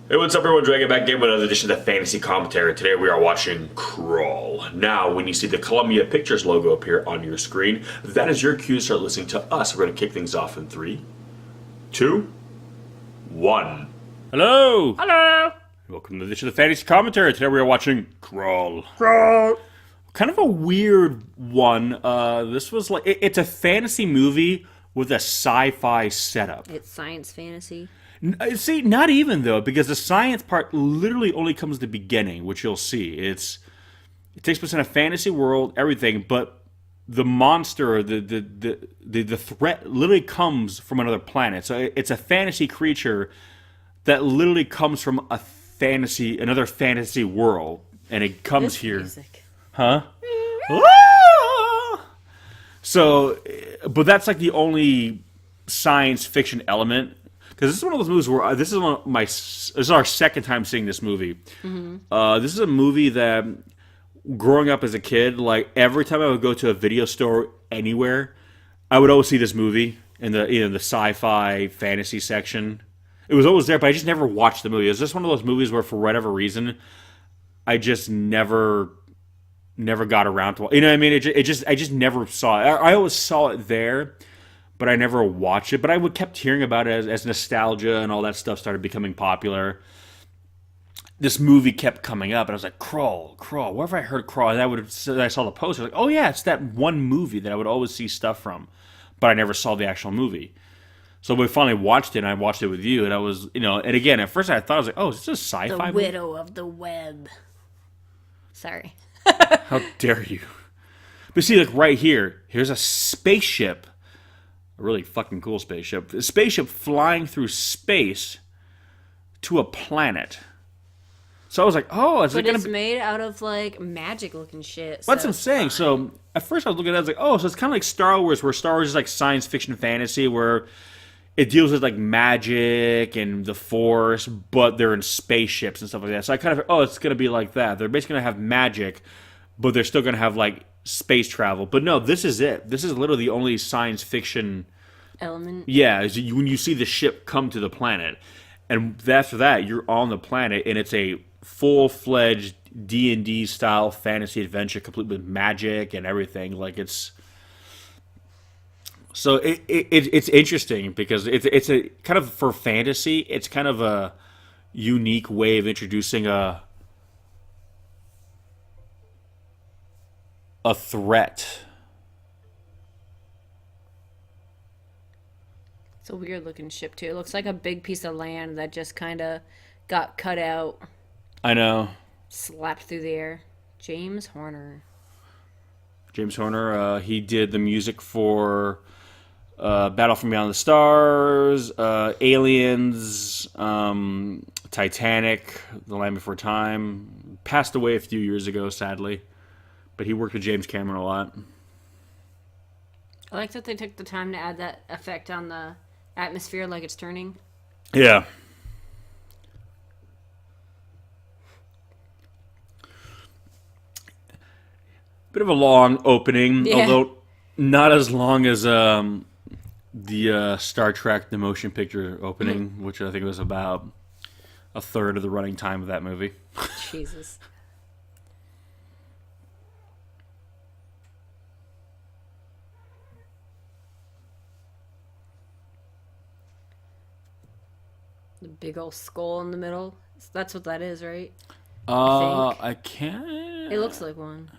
Hey, what's up everyone? Dragon back again with another edition of Fantasy Commentary. Today we are watching Krull. Now, when you see the Columbia Pictures logo appear on your screen, that is your cue to start listening to us. We're going to kick things off in 3, 2, 1. Hello! Hello! Welcome to the edition of Fantasy Commentary. Today we are watching Krull. Kind of a weird one. This was like, it's a fantasy movie with a sci-fi setup. It's science fantasy. See, not even though, because the science part literally only comes at the beginning, which you'll see. It takes place in a fantasy world, everything, but the monster, the threat literally comes from another planet. So it's a fantasy creature that literally comes from another fantasy world, and it comes This here. music. Huh? So, but that's like the only science fiction element. Because this is one of those movies where this is our second time seeing this movie. Mm-hmm. This is a movie that, growing up as a kid, like every time I would go to a video store anywhere, I would always see this movie in the sci-fi fantasy section. It was always there, but I just never watched the movie. It was just one of those movies where, for whatever reason, I just never got around to. You know what I mean? I just never saw it. I always saw it there, but I never watched it. But I kept hearing about it as nostalgia and all that stuff started becoming popular. This movie kept coming up, and I was like, Krull. Wherever I heard Krull, and I saw the poster, I was like, oh yeah, it's that one movie that I would always see stuff from, but I never saw the actual movie. So we finally watched it, and I watched it with you, and I was, and again, at first I thought, I was like, oh, is this a sci-fi movie? The Widow of the Web. Sorry. How dare you? But see, like right here's a spaceship. A really fucking cool spaceship. A spaceship flying through space to a planet. So I was like, oh, is it going to be... made out of, like, magic-looking shit. That's what I'm saying. So at first I was looking at it, I was like, oh, so it's kind of like Star Wars, where Star Wars is like science fiction fantasy, where it deals with, like, magic and the Force, but they're in spaceships and stuff like that. So I kind of, it's going to be like that. They're basically going to have magic, but they're still going to have, like, space travel. But no, this is it. This is literally the only science fiction element. Yeah, when you see the ship come to the planet, and after that you're on the planet, and it's a full-fledged D&D style fantasy adventure, complete with magic and everything. Like it's interesting because it's a kind of, for fantasy, it's kind of a unique way of introducing a threat. It's a weird looking ship too. It looks like a big piece of land that just kind of got cut out. I know. Slapped through the air. James Horner. He did the music for Battle from Beyond the Stars, Aliens, Titanic, The Land Before Time. Passed away a few years ago, sadly. But he worked with James Cameron a lot. I like that they took the time to add that effect on the atmosphere, like it's turning. Yeah. Bit of a long opening, although not as long as the Star Trek The Motion Picture opening, which I think was about a third of the running time of that movie. Jesus. The big old skull in the middle. That's what that is, right? I can't... It looks like one.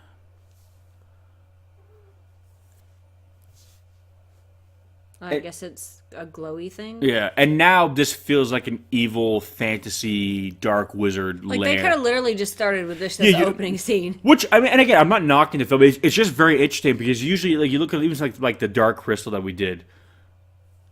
I guess it's a glowy thing. Yeah, and now this feels like an evil fantasy dark wizard Like lair. they could have literally just started with this as the opening scene. Which, I mean, and again, I'm not knocking the film. It's just very interesting because usually, like, you look at even like the Dark Crystal that we did,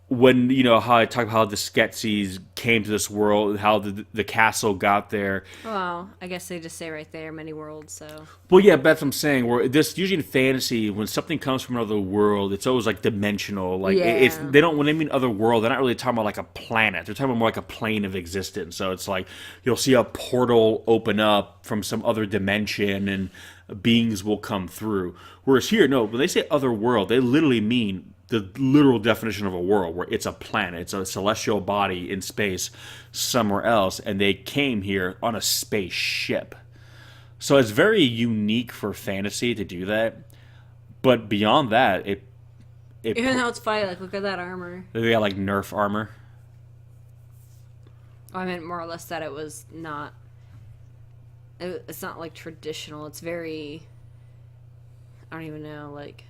when, how I talk about how the Skeksis came to this world, how the castle got there. Well, I guess they just say right there, many worlds, so... Well, yeah, that's what I'm saying. Where this, usually in fantasy, when something comes from another world, it's always, like, dimensional. Like, when they mean other world, they're not really talking about, like, a planet. They're talking about more like a plane of existence. So it's like, you'll see a portal open up from some other dimension, and beings will come through. Whereas here, no, when they say other world, they literally mean the literal definition of a world, where it's a planet, it's a celestial body in space somewhere else, and they came here on a spaceship. So it's very unique for fantasy to do that. But beyond that, Even though it's fight, like, look at that armor. they got like Nerf armor. I meant more or less that it was not. It's not like traditional. It's very. I don't even know, like,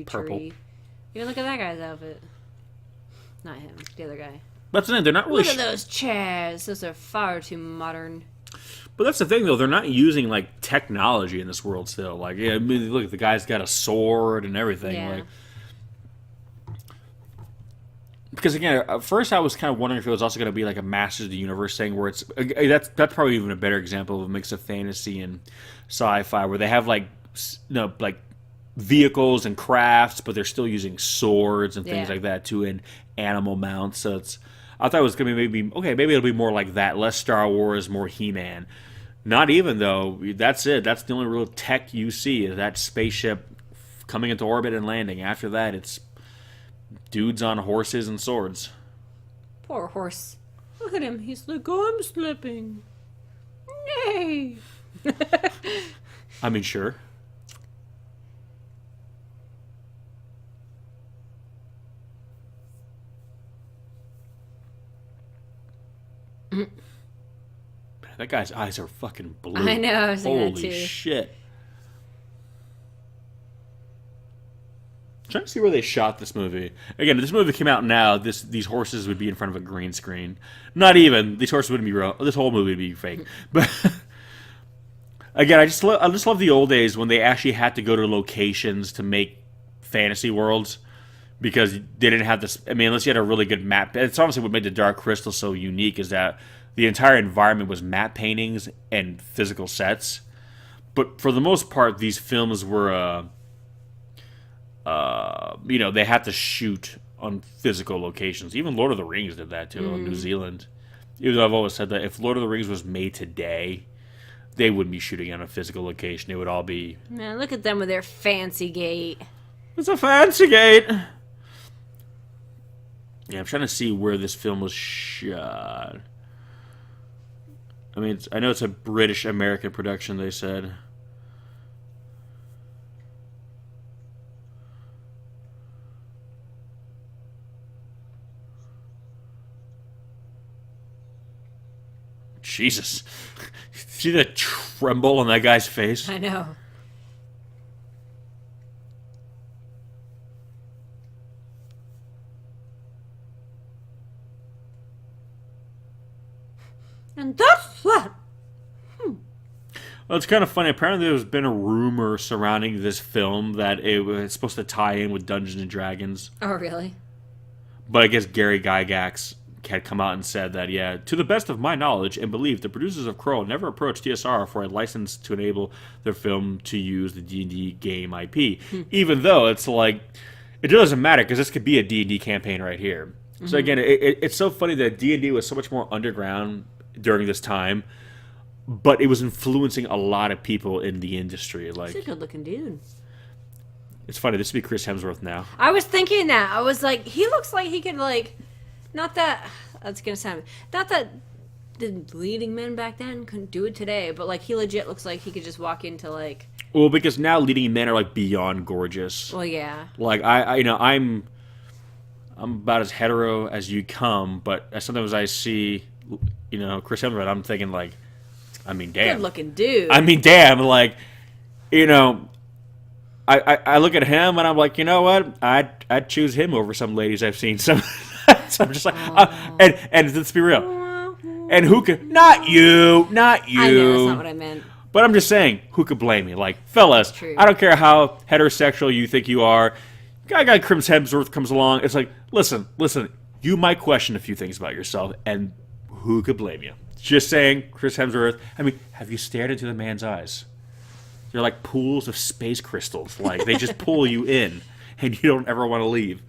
Purple. futury. You look at that guy's outfit. Not him, the other guy. That's the thing. They're not really. Look at those chairs. Those are far too modern. But that's the thing, though. They're not using like technology in this world still. Like, yeah, I mean, look, the guy's got a sword and everything. Yeah. Like, because again, at first I was kind of wondering if it was also going to be like a Masters of the Universe thing, where it's that's probably even a better example of a mix of fantasy and sci-fi, where they have like like vehicles and crafts, but they're still using swords and things Yeah. like that too, and animal mounts. So I thought it was going to be maybe it'll be more like that, less Star Wars, more He-Man. Not even though. That's it. That's the only real tech you see, is that spaceship coming into orbit and landing. After that, it's dudes on horses and swords. Poor horse. Look at him. He's like, oh, I'm slipping. Yay! I mean, sure. That guy's eyes are fucking blue. I know, I was thinking that Holy too. shit. I'm trying to see where they shot this movie. Again, if this movie came out now, these horses would be in front of a green screen. Not even. These horses wouldn't be real. This whole movie would be fake. But again, I just love the old days when they actually had to go to locations to make fantasy worlds, because they didn't have this. I mean, unless you had a really good map. It's honestly what made the Dark Crystal so unique, is that the entire environment was map paintings and physical sets. But for the most part, these films were, they had to shoot on physical locations. Even Lord of the Rings did that too in New Zealand. Even though I've always said that if Lord of the Rings was made today, they wouldn't be shooting on a physical location. It would all be... Man, look at them with their fancy gait. It's a fancy gate! Yeah, I'm trying to see where this film was shot. I mean, I know it's a British-American production, they said. Jesus. See the tremble on that guy's face? I know. And that's that. Well, it's kind of funny. Apparently, there's been a rumor surrounding this film that it was supposed to tie in with Dungeons and Dragons. Oh, really? But I guess Gary Gygax had come out and said that, yeah, to the best of my knowledge and belief, the producers of Krull never approached TSR for a license to enable their film to use the D&D game IP. Even though it's like, it doesn't matter, because this could be a D&D campaign right here. So again, it's so funny that D&D was so much more underground during this time, but it was influencing a lot of people in the industry. Like, He's a good-looking dude. it's funny, this would be Chris Hemsworth now. I was thinking that. I was like, he looks like he could, like, not that, that's gonna sound, not that the leading men back then couldn't do it today, but, like, he legit looks like he could just walk into, like, Well, because now leading men are like beyond gorgeous. well, yeah. Like I'm about as hetero as you come, but sometimes I see, Chris Hemsworth, I'm thinking like, I mean, damn. Good-looking dude. I mean, damn. Like, I look at him and I'm like, you know what? I'd choose him over some ladies I've seen. So I'm just like, and let's be real. And who could? Not you. Not you. I know, that's not what I meant. But I'm just saying, who could blame me? Like, fellas, True. I don't care how heterosexual you think you are. Guy Chris Hemsworth comes along. It's like, listen. You might question a few things about yourself, and who could blame you? Just saying, Chris Hemsworth. I mean, have you stared into the man's eyes? They're like pools of space crystals. Like, they just pull you in, and you don't ever want to leave.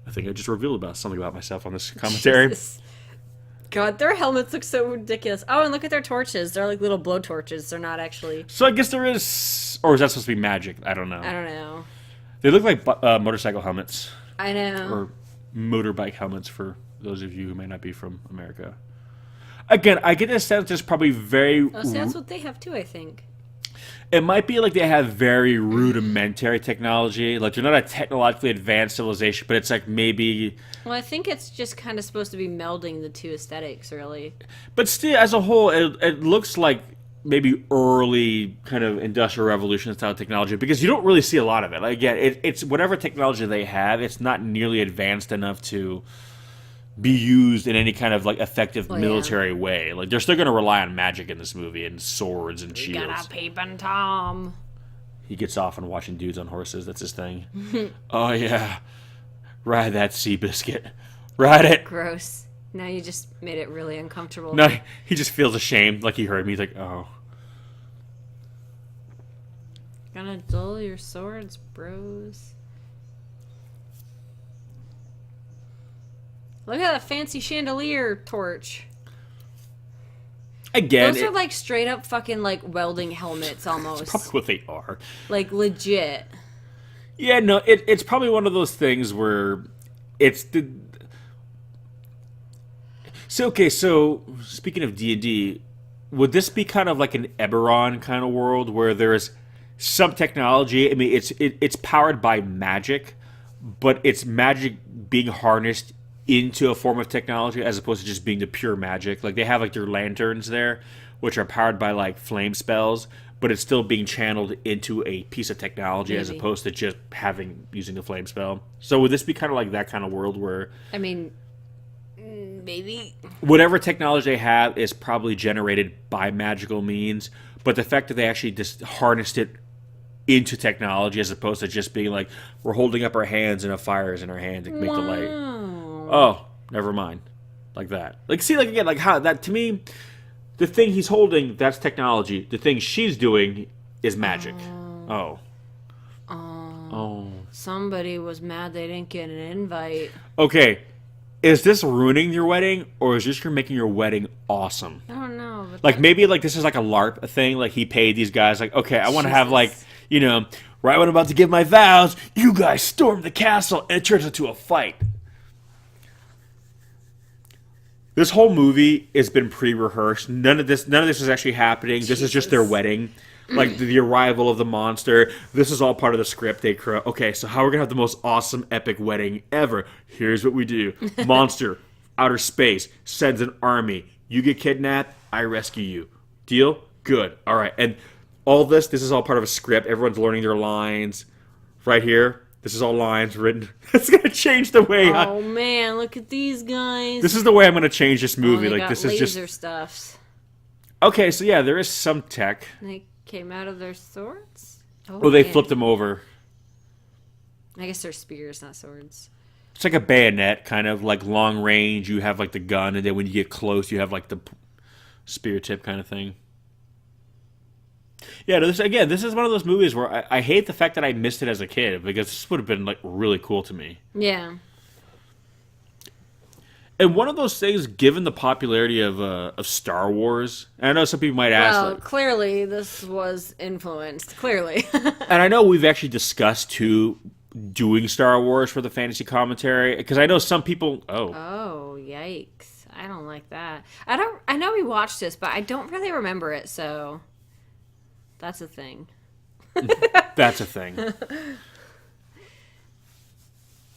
I think I just revealed something about myself on this commentary. Jesus. God, their helmets look so ridiculous. Oh, and look at their torches. They're like little blow torches. They're not actually... So I guess there is... Or is that supposed to be magic? I don't know. I don't know. They look like motorcycle helmets I know. or motorbike helmets for those of you who may not be from America. Again, I get the sense there's probably very. Oh, so that's what they have too, I think. It might be like they have very rudimentary technology. Like they're not a technologically advanced civilization, but it's like maybe. Well, I think it's just kind of supposed to be melding the two aesthetics, really. But still, as a whole, it looks like maybe early kind of industrial revolution style technology because you don't really see a lot of it. Like, again, it's whatever technology they have, it's not nearly advanced enough to be used in any kind of like effective military way. Like they're still going to rely on magic in this movie and swords and shields. Got a peeping Tom. He gets off on watching dudes on horses. That's his thing. Oh yeah, ride that Seabiscuit. Ride it. Gross. Now you just made it really uncomfortable. No, he just feels ashamed, like he heard me. He's like, oh. Gonna dull your swords, bros. Look at that fancy chandelier torch. Again, Those are like straight up fucking like welding helmets almost. probably what they are. Like legit. Yeah, no, it's probably one of those things where it's the. So speaking of D&D, would this be kind of like an Eberron kind of world where there's some technology? I mean, it's powered by magic, but it's magic being harnessed into a form of technology as opposed to just being the pure magic. Like they have like their lanterns there, which are powered by like flame spells, but it's still being channeled into a piece of technology as opposed to just using the flame spell. So would this be kind of like that kind of world where? I mean, maybe. Whatever technology they have is probably generated by magical means, but the fact that they actually just harnessed it into technology as opposed to just being like, we're holding up our hands and a fire is in our hand to make the light. Oh, never mind. Like that. Like, see, like, again, like how that, to me, the thing he's holding, that's technology. The thing she's doing is magic. Oh. Somebody was mad they didn't get an invite. Okay. Is this ruining your wedding, or is this making your wedding awesome? I don't know. But Like, maybe, like, this is like a LARP thing. Like, he paid these guys, like, okay, I want to have, like, you know, right when I'm about to give my vows, you guys storm the castle, and it turns into a fight. This whole movie has been pre-rehearsed. None of this is actually happening. This is just their wedding. Like the arrival of the monster. This is all part of the script. Okay, so how we're gonna have the most awesome, epic wedding ever? Here's what we do: monster, outer space, sends an army. You get kidnapped, I rescue you. Deal? Good. All right. And all this is all part of a script. Everyone's learning their lines. Right here, this is all lines written. It's gonna change the way. Oh man, look at these guys. This is the way I'm gonna change this movie. They like got this is just laser stuffs. Okay, so yeah, there is some tech. They came out of their swords. Oh, they man. flipped them over. I guess they're spears, not swords. It's like a bayonet, kind of like long range. You have like the gun, and then when you get close, you have like the spear tip kind of thing. Yeah, this is one of those movies where I hate the fact that I missed it as a kid because this would have been like really cool to me. Yeah. And one of those things, given the popularity of Star Wars, and I know some people might ask. Well, clearly this was influenced. Clearly. And I know we've actually discussed too doing Star Wars for the fantasy commentary because I know some people. Oh, yikes! I don't like that. I know we watched this, but I don't really remember it. So that's a thing. That's a thing.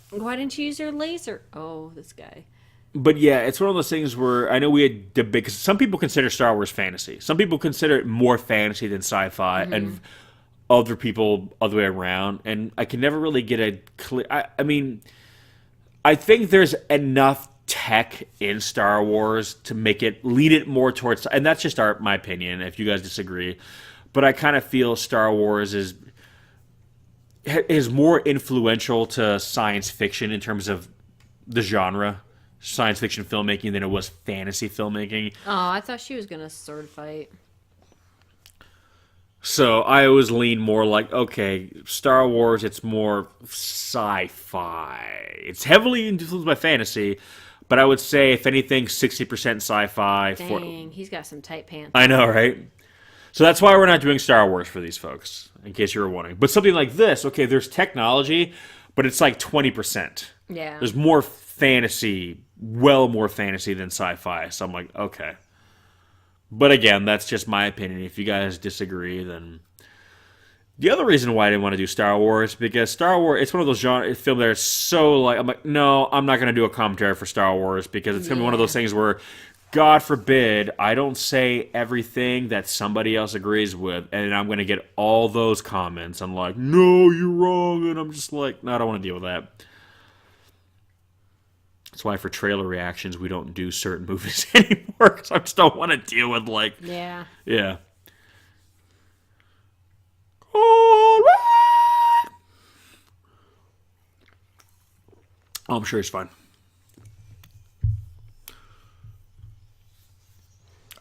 Why didn't you use your laser? Oh, this guy. But yeah, it's one of those things where I know we had debate because some people consider Star Wars fantasy. Some people consider it more fantasy than sci-fi, and other people other way around. And I can never really get a clear. I mean, I think there's enough tech in Star Wars to make it lead it more towards, and that's just my opinion. If you guys disagree, but I kind of feel Star Wars is more influential to science fiction in terms of the genre. Science fiction filmmaking than it was fantasy filmmaking. Oh, I thought she was gonna sword fight. So I always lean more like, okay, Star Wars, it's more sci-fi. It's heavily influenced by fantasy, but I would say, if anything, 60% sci-fi. Dang, he's got some tight pants. I know, right? So that's why we're not doing Star Wars for these folks, in case you were wondering. But something like this, okay, there's technology, but it's like 20%. Yeah. There's more fantasy, well more fantasy than sci-fi. So I'm like, okay. But again, that's just my opinion. If you guys disagree, then... The other reason why I didn't want to do Star Wars, because Star Wars, it's one of those film that are so like, I'm like, no, I'm not going to do a commentary for Star Wars, because it's going to be one of those things where, God forbid, I don't say everything that somebody else agrees with, and I'm going to get all those comments. I'm like, no, you're wrong, and I'm just like, no, I don't want to deal with that. That's why for trailer reactions, we don't do certain movies anymore, because I just don't want to deal with, like... Yeah. Yeah. All right. Oh, I'm sure he's fine.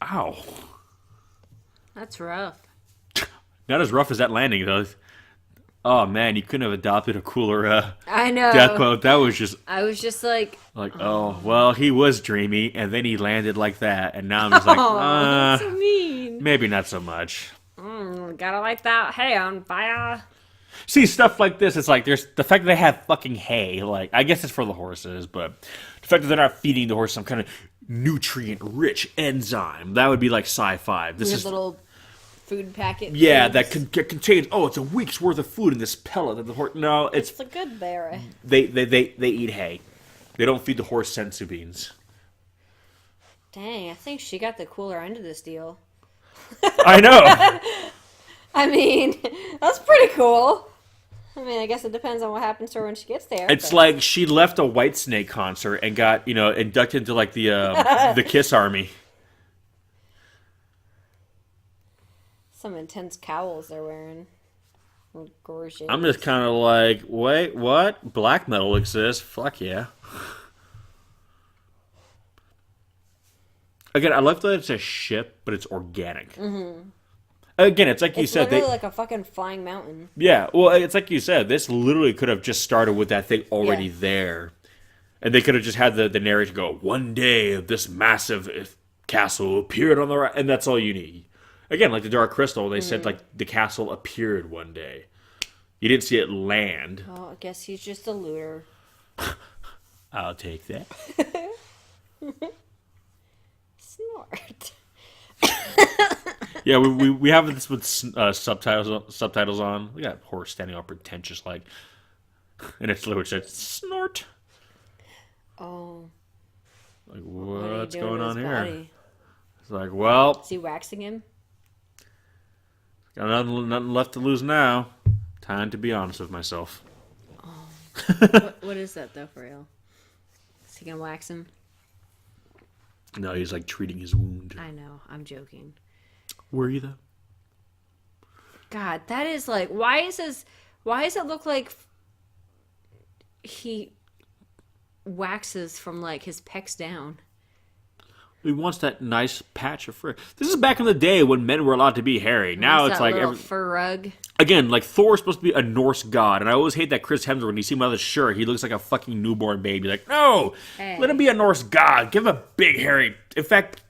Ow. That's rough. Not as rough as that landing, though. Oh, man, you couldn't have adopted a cooler I know. death boat. That was just... I was just like... oh, well, he was dreamy, and then he landed like that, and now I'm just like, that's so mean. maybe not so much. Gotta like that hay on fire. See, stuff like this, it's like, there's the fact that they have fucking hay, like, I guess it's for the horses, but the fact that they're not feeding the horse some kind of nutrient-rich enzyme, that would be like sci-fi. This Weird is little food packet. yeah, things. that contains, oh, it's a week's worth of food in this pellet that the horse, no, It's a good berry. they eat hay. They don't feed the horse sensu beans. Dang, I think she got the cooler end of this deal. I know. I mean, that's pretty cool. I mean, I guess it depends on what happens to her when she gets there. It's but... like she left a Whitesnake concert and got, inducted into like the Kiss Army. Some intense cowls they're wearing. Gorgeous. I'm just kind of like, wait, what? Black metal exists? Fuck yeah. Again, I love that it's a ship, but it's organic. Mm-hmm. Again, it's like you said. It's literally like a fucking flying mountain. Yeah, well, it's like you said. This literally could have just started with that thing already there. And they could have just had the narrator go, one day this massive castle appeared on the right, and that's all you need. Again, like the Dark Crystal, they said like the castle appeared one day. You didn't see it land. Oh, I guess he's just a looter. I'll take that. Snort. Yeah, we have this with subtitles on. We got horse standing all pretentious like, and it's literally said snort. Oh. Like What are you what's doing going to on his here? body? It's like, well, Is he waxing him? got nothing left to lose now. Time to be honest with myself. What is that though, for real? Is he gonna wax him? No, he's like treating his wound. I know. I'm joking. Were you though? God, that is like. Why does it look like he waxes from like his pecs down? He wants that nice patch of fur. This is back in the day when men were allowed to be hairy. Now it's like fur rug. Again, like Thor's supposed to be a Norse god, and I always hate that Chris Hemsworth, when you see him without his shirt, he looks like a fucking newborn baby. Like, no, let him be a Norse god. Give him a big hairy. In fact,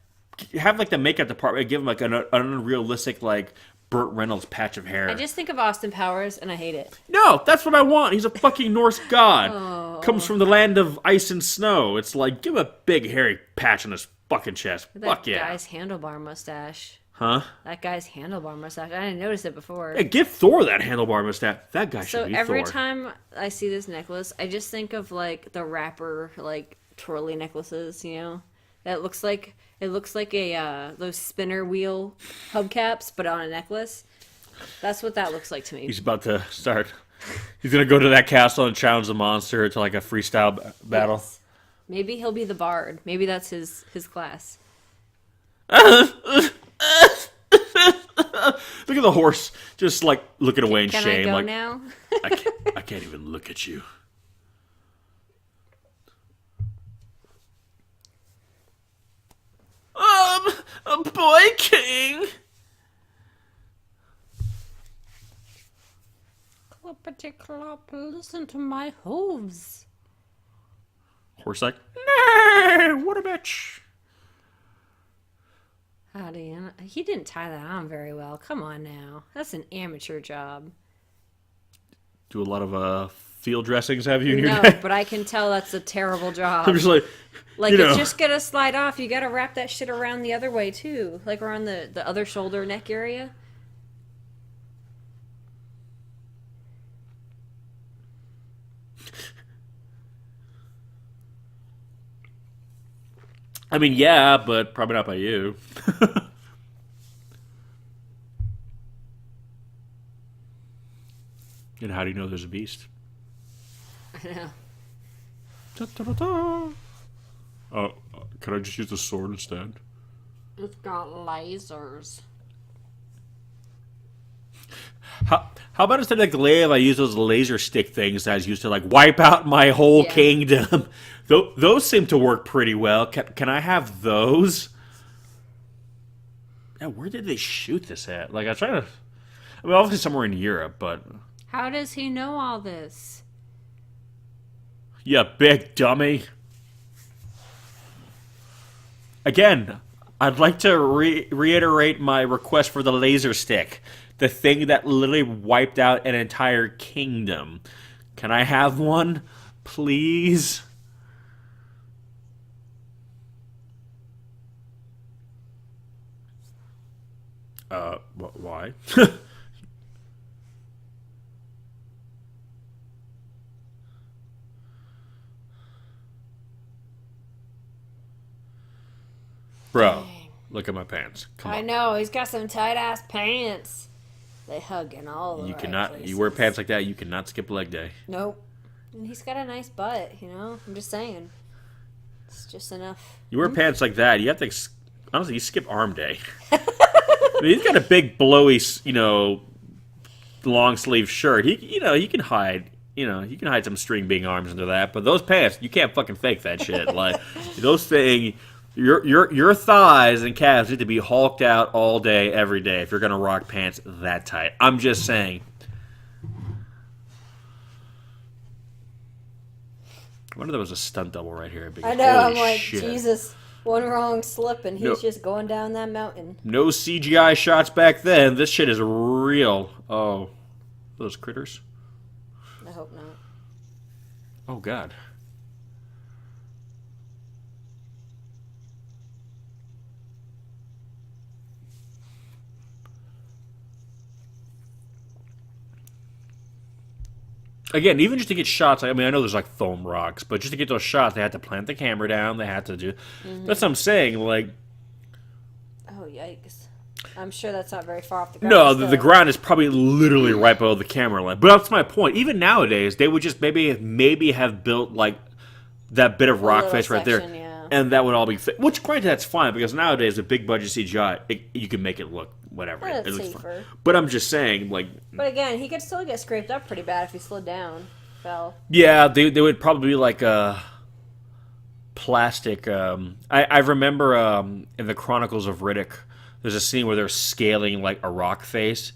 have like the makeup department give him like an unrealistic like Burt Reynolds patch of hair. I just think of Austin Powers and I hate it. No, that's what I want. He's a fucking Norse god. Comes from the land of ice and snow. It's like, give him a big hairy patch on his fucking chest. Fuck yeah. That guy's handlebar mustache. Huh? That guy's handlebar mustache. I didn't notice it before. Yeah, give Thor that handlebar mustache. That guy should be Thor. So every time I see this necklace, I just think of like the rapper like twirly necklaces, you know? That looks like a those spinner wheel hubcaps, but on a necklace. That's what that looks like to me. He's about to start. He's gonna go to that castle and challenge the monster to like a freestyle battle. Yes. Maybe he'll be the bard. Maybe that's his class. Look at the horse, just like looking away in Can shame. I go like, now? I can't even look at you. A boy king. Clippity clop, listen to my hooves. Horse like, nah, what a bitch. How do you? He didn't tie that on very well. Come on now, that's an amateur job. Do a lot of field dressings have you in your No, day? but I can tell that's a terrible job. I'm just like, Like, you know. it's just gonna slide off. You gotta wrap that shit around the other way, too. Like, around the other shoulder neck area. I mean, yeah, but probably not by you. And how do you know there's a beast? I know. Da-da-da-da. Can I just use the sword instead? It's got lasers. How about instead of glaive, I use those laser stick things that I was used to like wipe out my whole Yeah. kingdom? Those seem to work pretty well. Can I have those? Yeah, where did they shoot this at? Like, I mean, obviously somewhere in Europe, but How does he know all this? you big dummy. Again, I'd like to reiterate my request for the laser stick. The thing that literally wiped out an entire kingdom. Can I have one, please? Why? Bro, look at my pants. Come I on. know, he's got some tight ass pants. They hug in all the You right cannot. places. You wear pants like that, you cannot skip leg day. Nope. And he's got a nice butt, you know? I'm just saying. It's just enough. You wear pants like that, you have to. Honestly, you skip arm day. I mean, he's got a big blowy, long sleeve shirt. He can hide. You can hide some string being arms under that. But those pants, you can't fucking fake that shit. Like those things. Your thighs and calves need to be hulked out all day, every day if you're gonna rock pants that tight. I'm just saying. I wonder there was a stunt double right here. I know, I'm Holy like, shit. Jesus, one wrong slip and he's No. just going down that mountain. No CGI shots back then. This shit is real. Oh, those critters. I hope not. Oh God. Again, even just to get shots, I mean, I know there's like foam rocks, but just to get those shots, they had to plant the camera down. They had to do. That's what I'm saying. Like, Oh, yikes. I'm sure that's not very far off the ground. no, still. the ground is probably literally right below the camera line. But that's my point. Even nowadays, they would just maybe have built like that bit of rock little face right there, section, yeah. and that would all be. Which, granted, that's fine because nowadays with big budget CGI, you can make it look whatever. Well, It it's looks safer. fine. But I'm just saying, like, But again, he could still get scraped up pretty bad if he slid down. Fell. yeah, they would probably be like plastic. I remember in the Chronicles of Riddick, there's a scene where they're scaling like a rock face,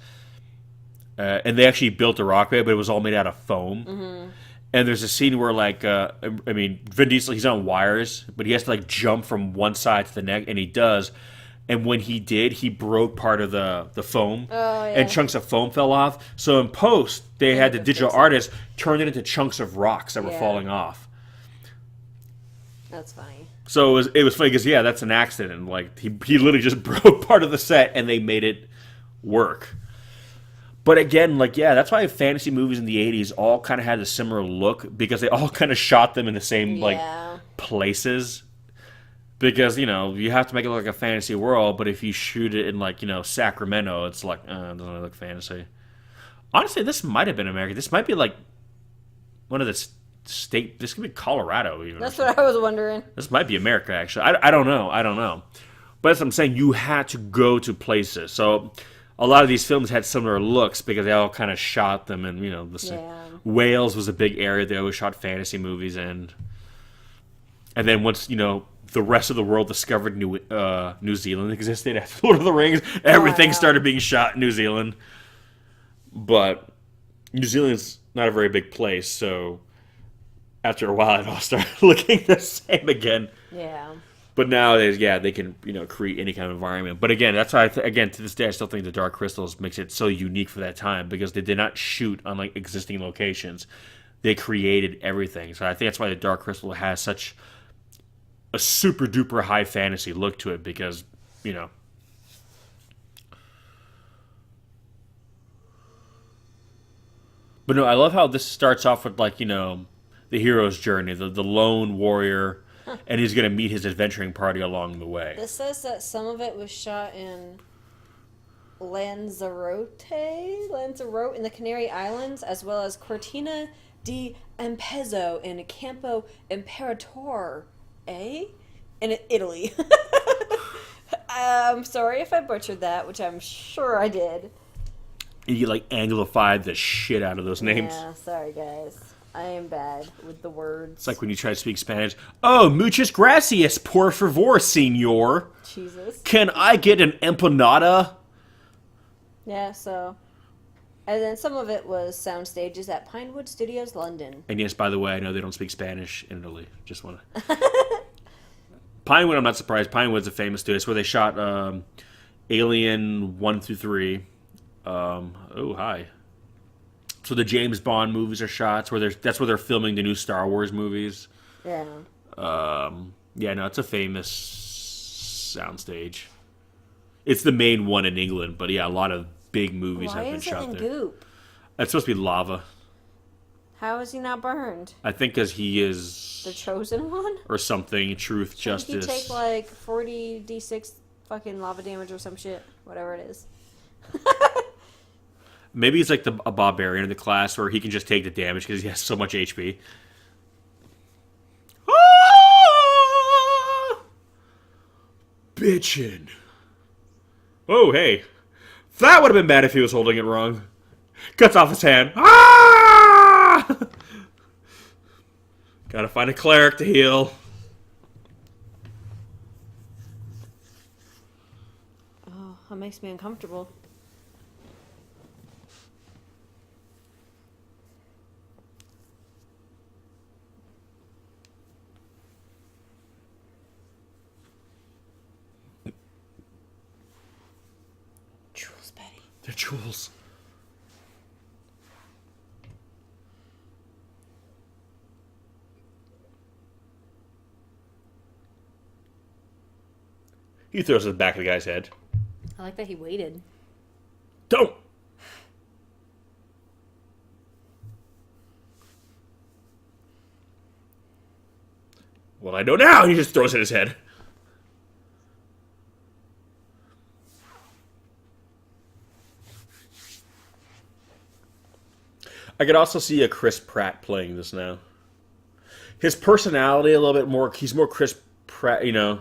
and they actually built a rock face, but it was all made out of foam. Mm-hmm. And there's a scene where like I mean, Vin Diesel, he's on wires, but he has to like jump from one side to the next, and he does. And when he did, he broke part of the foam, Oh, yeah. and chunks of foam fell off. So in post, they had the to digital fix it. artist turn it into chunks of rocks that were Yeah. falling off. That's funny. So it was funny because, yeah, that's an accident. Like, he literally just broke part of the set, and they made it work. But again, like, yeah, that's why fantasy movies in the 80s all kind of had a similar look, because they all kind of shot them in the same, like, Yeah. places. Because, you have to make it look like a fantasy world, but if you shoot it in, like, Sacramento, it's like, it doesn't really look fantasy. Honestly, this might have been America. This might be, like, one of the state... This could be Colorado, even. That's what I was wondering. This might be America, actually. I don't know. I don't know. But as I'm saying, you had to go to places. So a lot of these films had similar looks because they all kind of shot them. And, Yeah. Wales was a big area they always shot fantasy movies in. And then once, the rest of the world discovered New Zealand existed after Lord of the Rings, everything Wow. started being shot in New Zealand. But New Zealand's not a very big place, so after a while it all started looking the same again. Yeah. But nowadays, yeah, they can create any kind of environment. But again, that's why again to this day I still think the Dark Crystals makes it so unique for that time because they did not shoot on like existing locations. They created everything. So I think that's why the Dark Crystal has such a super duper high fantasy look to it because But no, I love how this starts off with like the hero's journey, the lone warrior. And he's going to meet his adventuring party along the way. This says that some of it was shot in Lanzarote in the Canary Islands, as well as Cortina di Ampezzo in Campo Imperatore, in Italy. I'm sorry if I butchered that, which I'm sure I did. You like anglified the shit out of those names. Yeah, sorry guys. I am bad with the words. It's like when you try to speak Spanish. Oh, muchas gracias, por favor, senor. Jesus. Can I get an empanada? Yeah, so. And then some of it was sound stages at Pinewood Studios, London. And yes, by the way, I know they don't speak Spanish in Italy. Just want to. Pinewood, I'm not surprised. Pinewood's a famous studio. It's where they shot Alien 1 through 3. Oh, hi. So the James Bond movies are shots where that's where they're filming the new Star Wars movies. Yeah. Yeah, no, it's a famous soundstage. It's the main one in England, but yeah, a lot of big movies have been shot there. Why is it in goop? It's supposed to be lava. How is he not burned? I think because he is The chosen one? or something. Truth, Shouldn't justice. he take like 40 d6 fucking lava damage or some shit? Whatever it is. Maybe he's like a barbarian in the class where he can just take the damage because he has so much HP. Ah! Bitchin'. Oh, hey. That would have been bad if he was holding it wrong. Cuts off his hand. Ah! Gotta find a cleric to heal. Oh, that makes me uncomfortable. Jules, Betty. They're jewels. He throws it at the back of the guy's head. I like that he waited. Don't! Well, I know now. He just throws it at his head. I could also see a Chris Pratt playing this now. His personality a little bit more. He's more Chris Pratt, you know.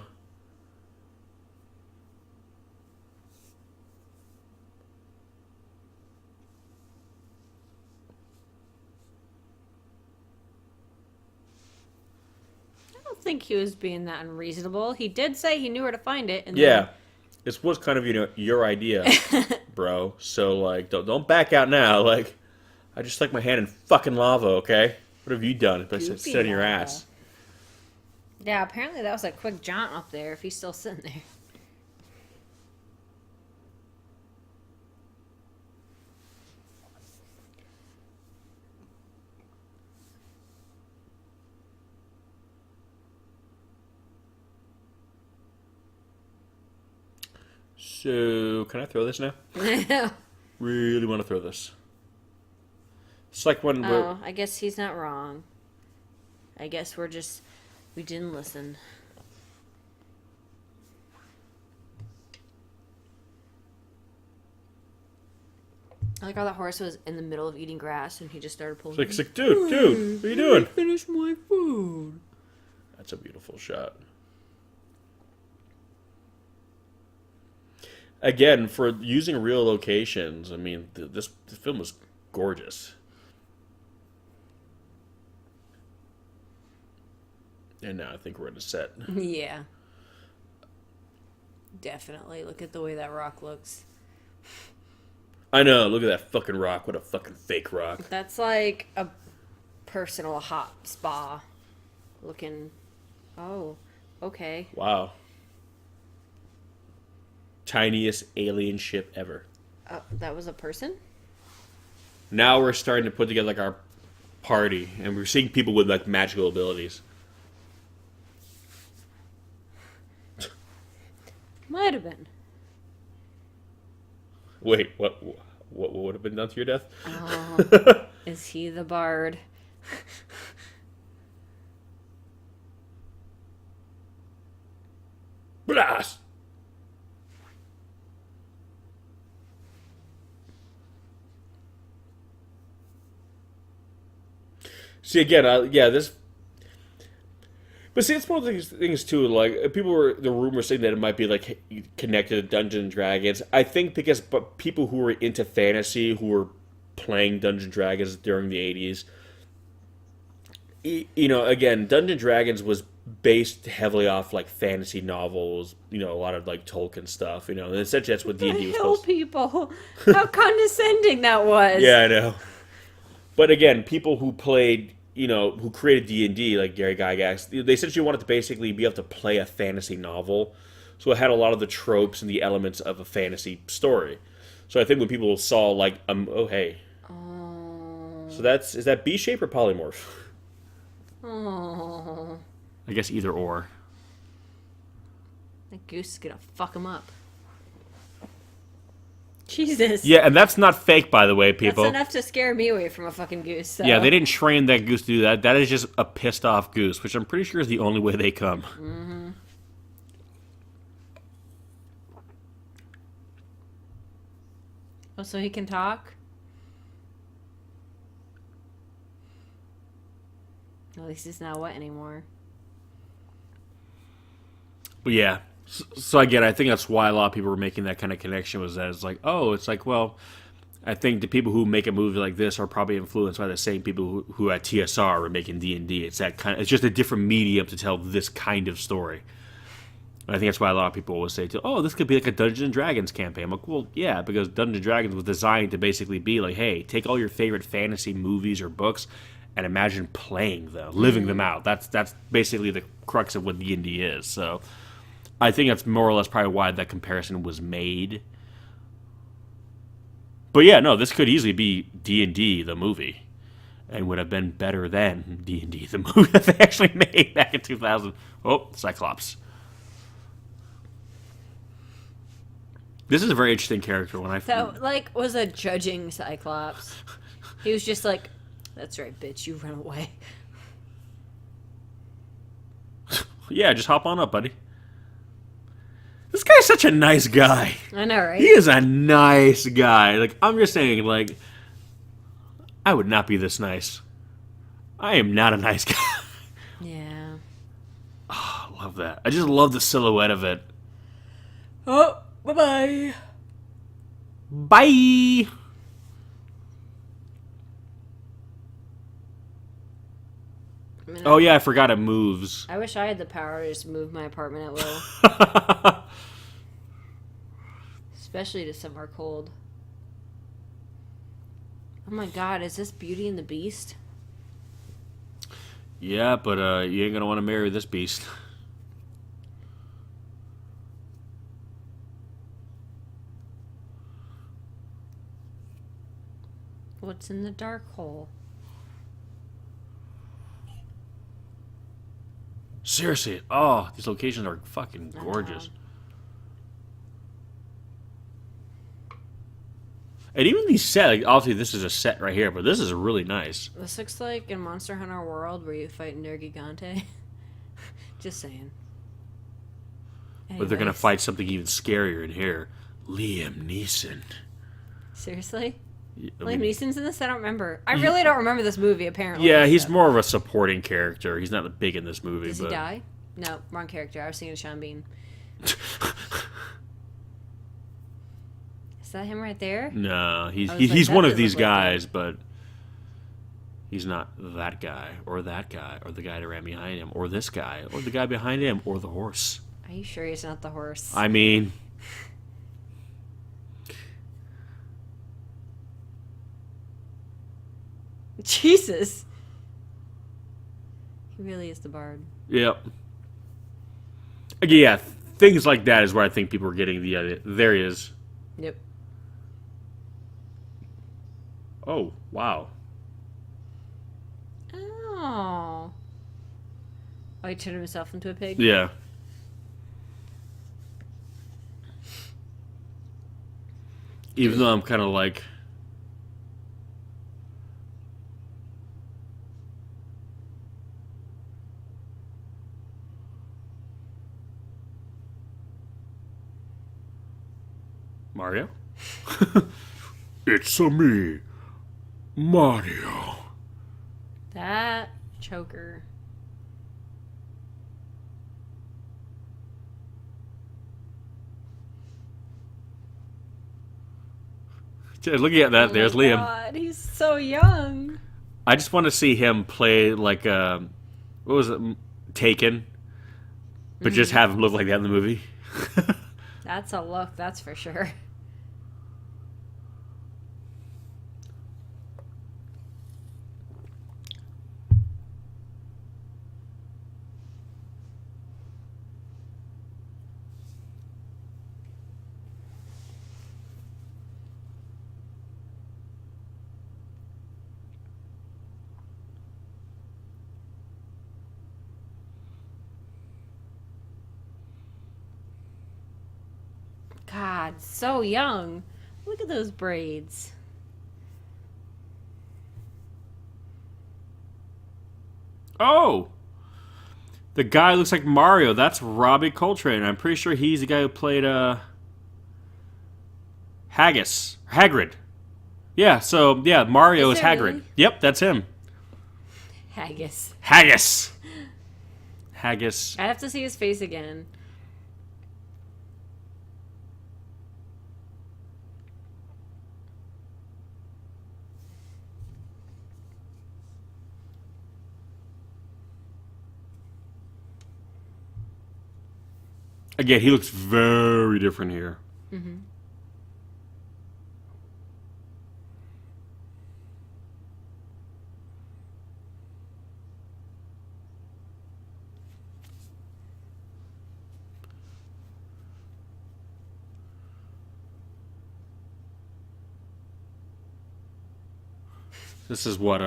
I don't think he was being that unreasonable. He did say he knew where to find it. And Yeah. This was kind of, your idea, bro. So, like, don't back out now. Like, I just stuck my hand in fucking lava, okay? What have you done? But Goofy sit in your lava. ass. Yeah, apparently that was a quick jaunt up there if he's still sitting there. So, can I throw this now? Really want to throw this. It's like when we're... Oh, I guess he's not wrong. I guess we didn't listen. I like how the horse was in the middle of eating grass and he just started pulling. It's like, dude, what are you doing? Finish my food. That's a beautiful shot. Again, for using real locations, I mean, this film was gorgeous. And now I think we're in a set. Yeah. Definitely. Look at the way that rock looks. I know, look at that fucking rock. What a fucking fake rock. That's like a personal hot spa looking. Oh, Okay. Wow. Tiniest alien ship ever. That was a person? Now we're starting to put together like our party, and we're seeing people with like magical abilities. Might have been. Wait, what would have been done to your death? Oh, is he the bard? Blast! See again, yeah, this. But see, it's one of these things too. Like people were the rumor saying that it might be like connected to Dungeons and Dragons. I think because people who were into fantasy who were playing Dungeons and Dragons during the '80s, you know, again, Dungeons and Dragons was based heavily off like fantasy novels. You know, a lot of like Tolkien stuff. You know, and essentially that's what D&D was Hill supposed to. people. How condescending that was. Yeah, I know. But again, people who played, you know, who created D&D, like Gary Gygax, they essentially wanted to basically be able to play a fantasy novel. So it had a lot of the tropes and the elements of a fantasy story. So I think when people saw, like, oh, hey. Oh. So is that B-shape or polymorph? Oh. I guess either or. That goose is gonna fuck him up. Jesus. Yeah, and that's not fake, by the way, people. That's enough to scare me away from a fucking goose. So. Yeah, they didn't train that goose to do that. That is just a pissed off goose, which I'm pretty sure is the only way they come. Mm-hmm. Oh, so he can talk? At least he's not wet anymore. But yeah, so again, I think that's why a lot of people were making that kind of connection, was that it's like, oh, it's like, well, I think the people who make a movie like this are probably influenced by the same people who at TSR were making D&D. It's that kind of, it's just a different medium to tell this kind of story. And I think that's why a lot of people will say, oh, this could be like a Dungeons and Dragons campaign. I'm like, well, yeah, because Dungeons and Dragons was designed to basically be like, hey, take all your favorite fantasy movies or books and imagine playing them, living them out. That's basically the crux of what D&D is. So I think that's more or less probably why that comparison was made. But yeah, no, this could easily be D&D, the movie, and would have been better than D&D, the movie that they actually made back in 2000. Oh, Cyclops. This is a very interesting character. That, like, was a judging Cyclops. He was just like, that's right, bitch, you run away. Yeah, just hop on up, buddy. This guy's such a nice guy. I know, right? He is a nice guy. Like, I'm just saying, like, I would not be this nice. I am not a nice guy. Yeah. Oh, I love that. I just love the silhouette of it. Oh, bye-bye. Bye! Oh, yeah, I forgot it moves. I wish I had the power to just move my apartment at will. Especially to somewhere cold. Oh my god, is this Beauty and the Beast? Yeah, but you ain't gonna want to marry this beast. What's in the dark hole? Seriously, oh, these locations are fucking gorgeous. And even these set, like, obviously this is a set right here, but this is really nice. This looks like in Monster Hunter World where you fight Nergigante. Just saying. But they're gonna Anyways. fight something even scarier in here. Liam Neeson. Seriously? I Liam mean, Neeson's in this? I don't remember. I really don't remember this movie, apparently. yeah, he's more of a supporting character. He's not big in this movie. Does but... he die? No, wrong character. I was thinking of Sean Bean. Is that him right there? No, he's I was like, he's that one of didn't these look like guys, but he's not that guy, or the guy that ran behind him, or this guy, or the guy behind him, or the horse. Are you sure he's not the horse? I mean, Jesus. He really is the bard. yep. Yeah, things like that is where I think people are getting the idea. There he is. Yep. Oh, wow. Oh. Oh, he turned himself into a pig? Yeah. Even though I'm kind of like... Mario? It's me, Mario. That choker. Looking at that, there's Liam. God, he's so young. I just want to see him play like what was it, Taken, but just have him look like that in the movie. That's a look, that's for sure. God, so young. Look at those braids. Oh, the guy looks like Mario. That's Robbie Coltrane. I'm pretty sure he's the guy who played Hagrid. Yeah, so yeah, Mario is Is it Hagrid. really? Yep, that's him. Haggis. Haggis. I have to see his face again. Again, he looks very different here. Mm-hmm. This is what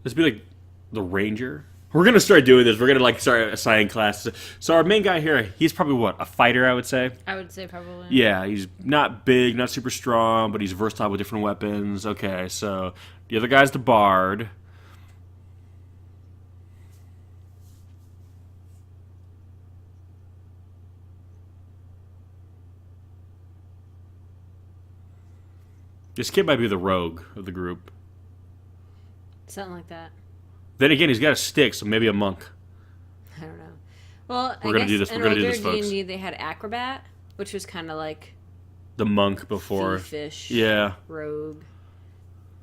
this would be like the Ranger. We're gonna start doing this. We're gonna like start assigning classes. So our main guy here, he's probably what, a fighter, I would say. I would say probably. Yeah, he's not big, not super strong, but he's versatile with different weapons. Okay, so the other guy's the bard. This kid might be the rogue of the group. Something like that. Then again, he's got a stick, so maybe a monk. I don't know. Well, We're I gonna guess do this. in We're gonna do older this, folks. D&D they had acrobat, which was kind of like The monk before. fish, Yeah. rogue.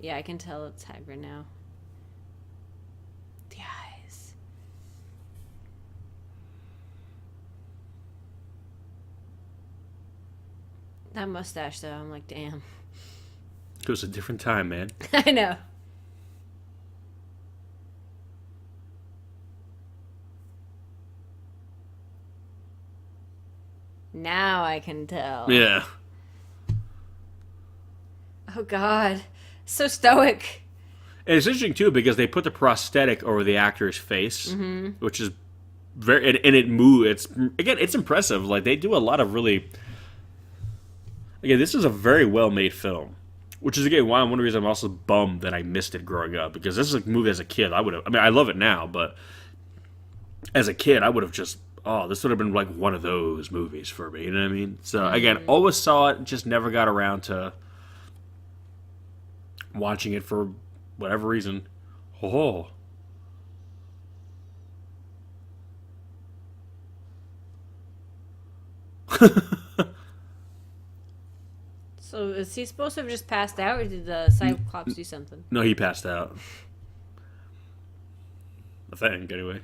Yeah, I can tell it's Hagrid now. The eyes. That mustache, though, I'm like, damn. It was a different time, man. I know. Now I can tell. Yeah. Oh, God. So stoic. And it's interesting too because they put the prosthetic over the actor's face, which is very and it moves. It's impressive. Like they do a lot of really. Again, this is a very well made film, which is again why one of the reasons I'm also bummed that I missed it growing up because this is a movie as a kid I would have. I mean, I love it now, but as a kid I would have just this would have been like one of those movies for me. You know what I mean? So again, always saw it, just never got around to watching it for whatever reason. Oh. So is he supposed to have just passed out, or did the Cyclops do something? No, he passed out. I think, anyway.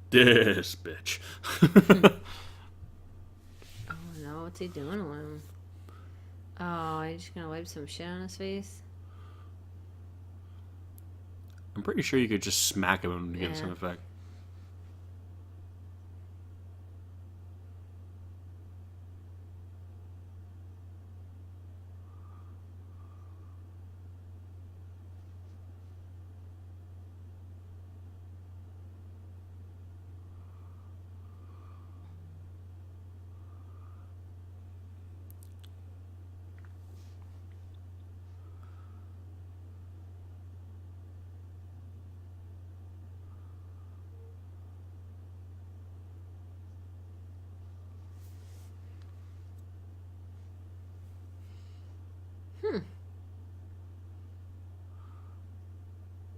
This bitch. Oh no, what's he doing to him? Oh, he's just gonna wipe some shit on his face. I'm pretty sure you could just smack him to get some effect.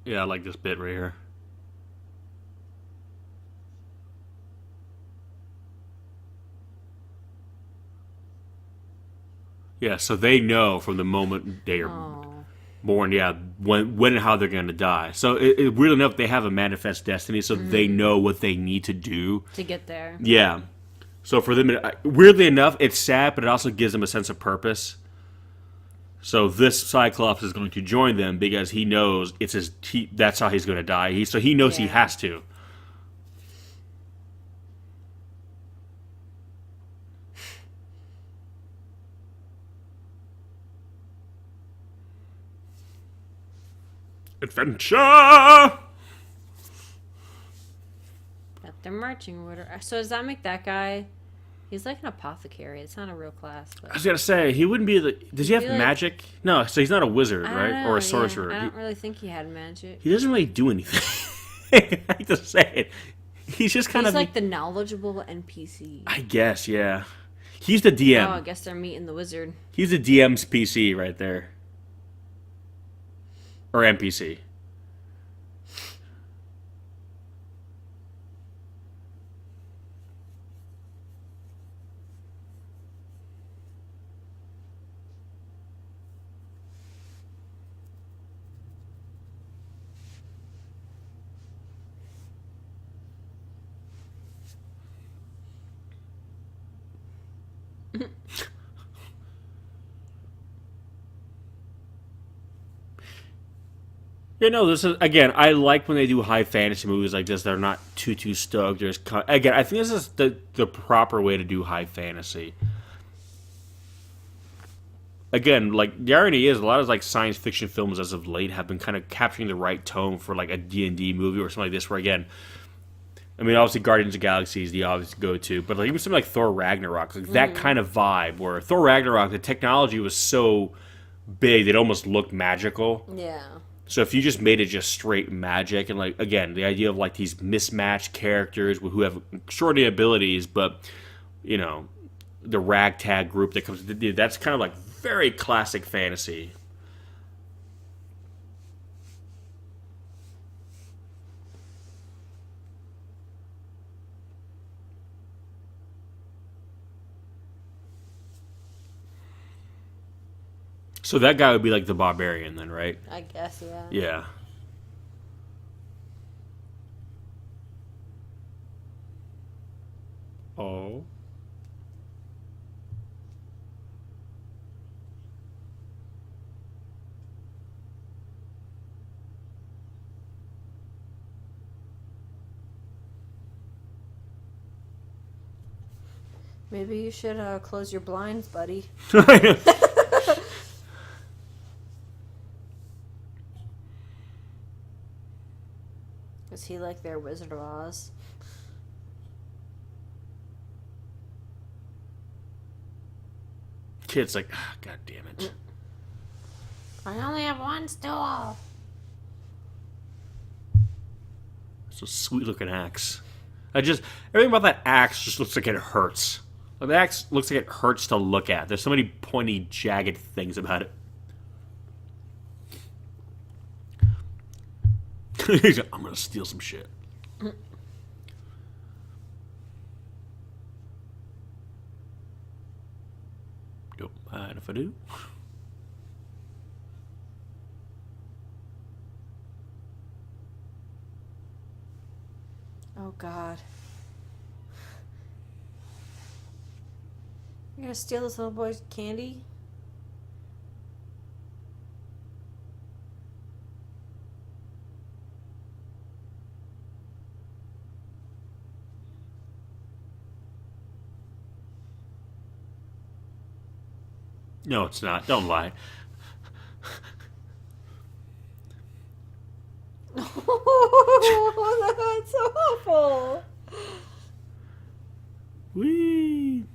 Yeah, I like this bit right here. Yeah, so they know from the moment they are born, when and how they're going to die. So weirdly enough, they have a manifest destiny, so they know what they need to do to get there. Yeah. So for them, weirdly enough, it's sad, but it also gives them a sense of purpose. So this Cyclops is going to join them because he knows that's how he's going to die. So he knows he has to. Adventure! Got their marching order. So does that make that guy? He's like an apothecary. It's not a real class. But I was gonna say he wouldn't be the. Does he have like, magic? No, so he's not a wizard, I right, don't know, or a sorcerer. I don't really think he had magic. He doesn't really do anything. I hate to say it. He's just kind He's of like the knowledgeable NPC. I guess, yeah. He's the DM. Oh, I guess they're meeting the wizard. He's the DM's PC right there, or NPC. Yeah, no, this is, again, I like when they do high fantasy movies like this. They're not too stoked. Again, I think this is the proper way to do high fantasy. Again, like, the irony is, a lot of, like, science fiction films as of late have been kind of capturing the right tone for, like, a D&D movie or something like this, where, again, I mean, obviously, Guardians of the Galaxy is the obvious go-to, but, like, even something like Thor Ragnarok, like, that kind of vibe, where Thor Ragnarok, the technology was so big, it almost looked magical. Yeah. So if you just made it just straight magic, and like again, the idea of like these mismatched characters who have extraordinary abilities, but you know, the ragtag group that comes, that's kind of like very classic fantasy. So that guy would be like the barbarian then, right? I guess, yeah. Yeah. Oh. Maybe you should close your blinds, buddy. Is he like their Wizard of Oz? Kid's like, God damn it. I only have one stool. It's a sweet looking axe. Everything about that axe just looks like it hurts. Like, the axe looks like it hurts to look at. There's so many pointy, jagged things about it. He's like, I'm gonna steal some shit. Don't mind if I do. Oh, God. You're gonna steal this little boy's candy? No, it's not. Don't lie. Oh, that's so awful. Whee!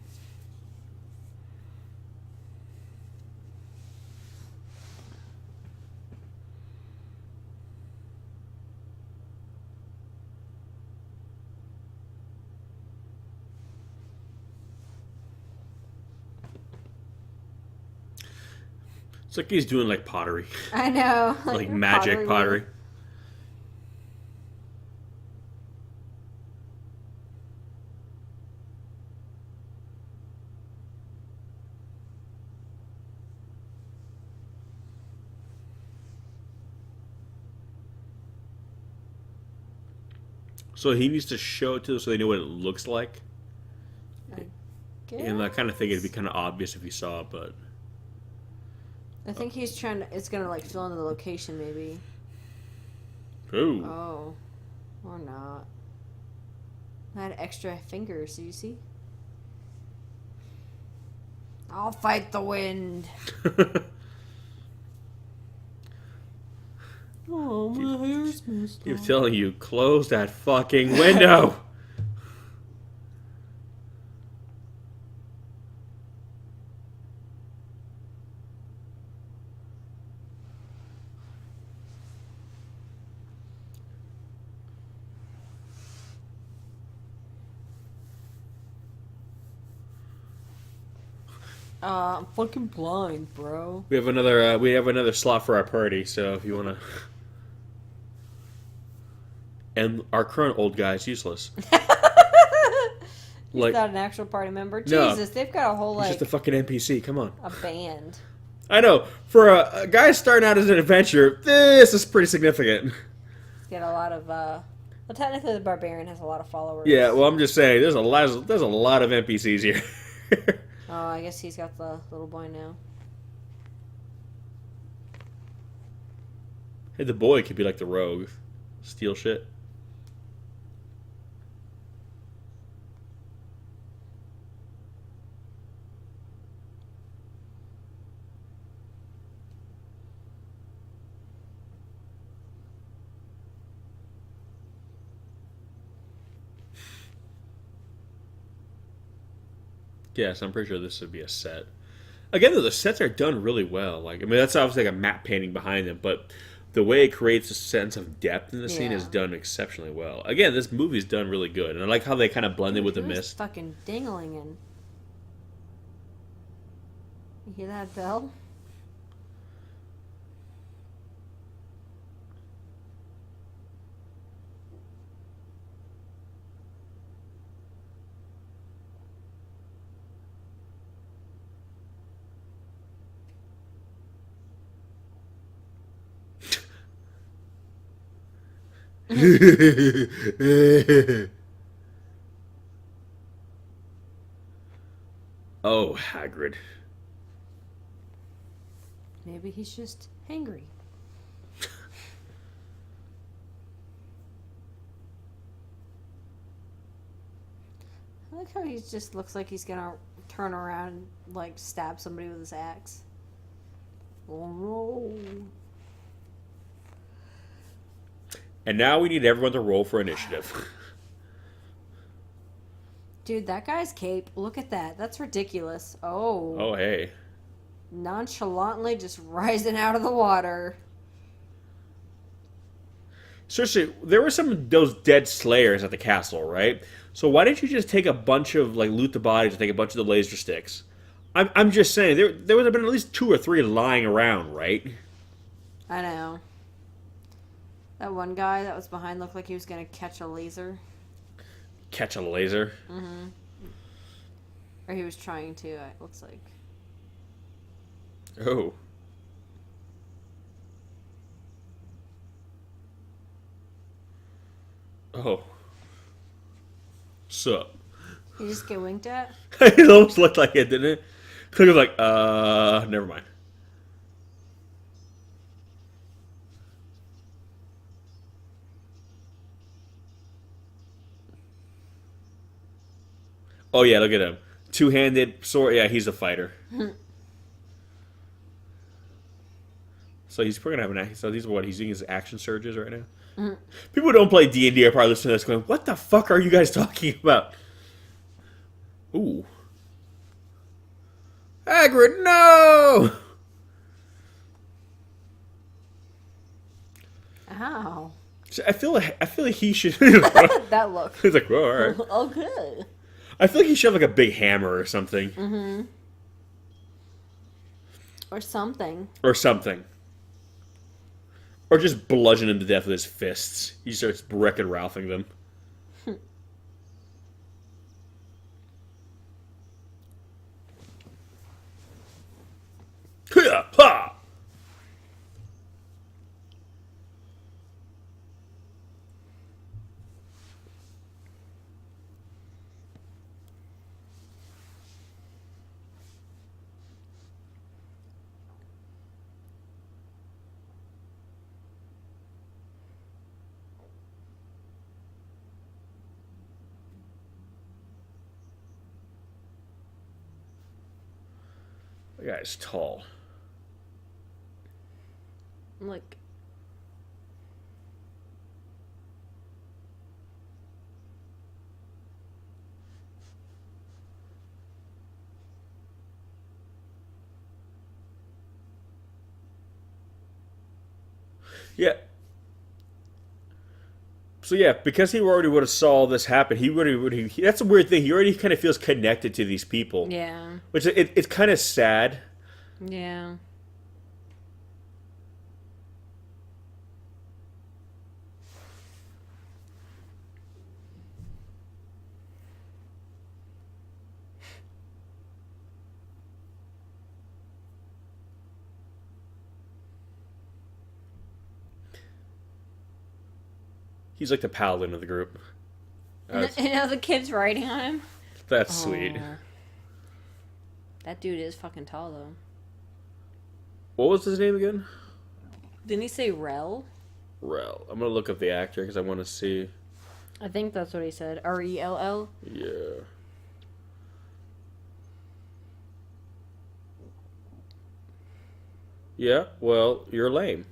It's like he's doing like pottery, I know. like magic pottery. So he needs to show it to them so they know what it looks like. And I kind of think it'd be kind of obvious if you saw it, but I think he's trying to. It's gonna like fill in the location, maybe. ooh, Oh, or not. I had extra fingers. Do you see? I'll fight the wind. Oh, my hair's messed I'm up. telling you, close that fucking window. I'm fucking blind, bro. We have another slot for our party. So if you want to, and our current old guy is useless. He's Like, not an actual party member. No. Jesus, they've got a whole he's like just a fucking NPC. Come on. a band. I know. For a guy starting out as an adventurer, this is pretty significant. He's got a lot of. Well, technically, the barbarian has a lot of followers. Yeah. Well, I'm just saying, there's a lot of NPCs here. Oh, I guess he's got the little boy now. Hey, the boy could be like the rogue, steal shit. Yes, I'm pretty sure this would be a set. Again, though, the sets are done really well. Like, I mean, that's obviously like a map painting behind them, but the way it creates a sense of depth in the scene is Yeah. done exceptionally well. Again, this movie's done really good, and I like how they kind of blended with the Who is mist. fucking dinglinging. You hear that bell? Oh, Hagrid. Maybe he's just hangry. I like how he just looks like he's gonna turn around and like stab somebody with his axe. Oh no. And now we need everyone to roll for initiative. Dude, that guy's cape, look at that. That's ridiculous. Oh. Oh, hey. Nonchalantly just rising out of the water. Seriously, there were some of those dead slayers at the castle, right? So why didn't you just take a bunch of, like, loot the bodies and take a bunch of the laser sticks? I'm just saying, there would have been at least 2 or 3 lying around, right? I know. That one guy that was behind looked like he was gonna catch a laser. Catch a laser. Mm-hmm. Or he was trying to, it looks like. Oh. Oh. Sup? You just get winked at? It almost looked like it, didn't it? Could have like, never mind. Oh yeah, look at him. Two-handed sword. Yeah, he's a fighter. So he's probably gonna have so these are what he's doing his action surges right now. People who don't play D&D are probably listening to this going, "What the fuck are you guys talking about?" Ooh. Hagrid, no! Ow. I feel like he should. That look. He's like, "Well, all right." Okay. I feel like he should have like a big hammer or something. Mm-hmm. Or something. Or something. Or just bludgeon him to death with his fists. He starts Wreck-It Ralphing them. Ha! That guy's tall. Like. Yeah. So yeah, because he already would have saw this happen, that's a weird thing. He already kind of feels connected to these people. Yeah. Which it's kind of sad. Yeah. He's like the paladin of the group. You know the kid's writing on him? That's sweet. That dude is fucking tall, though. What was his name again? Didn't he say Rel? Rel. I'm gonna look up the actor because I want to see. I think that's what he said. R-E-L-L? Yeah. Yeah, well, you're lame.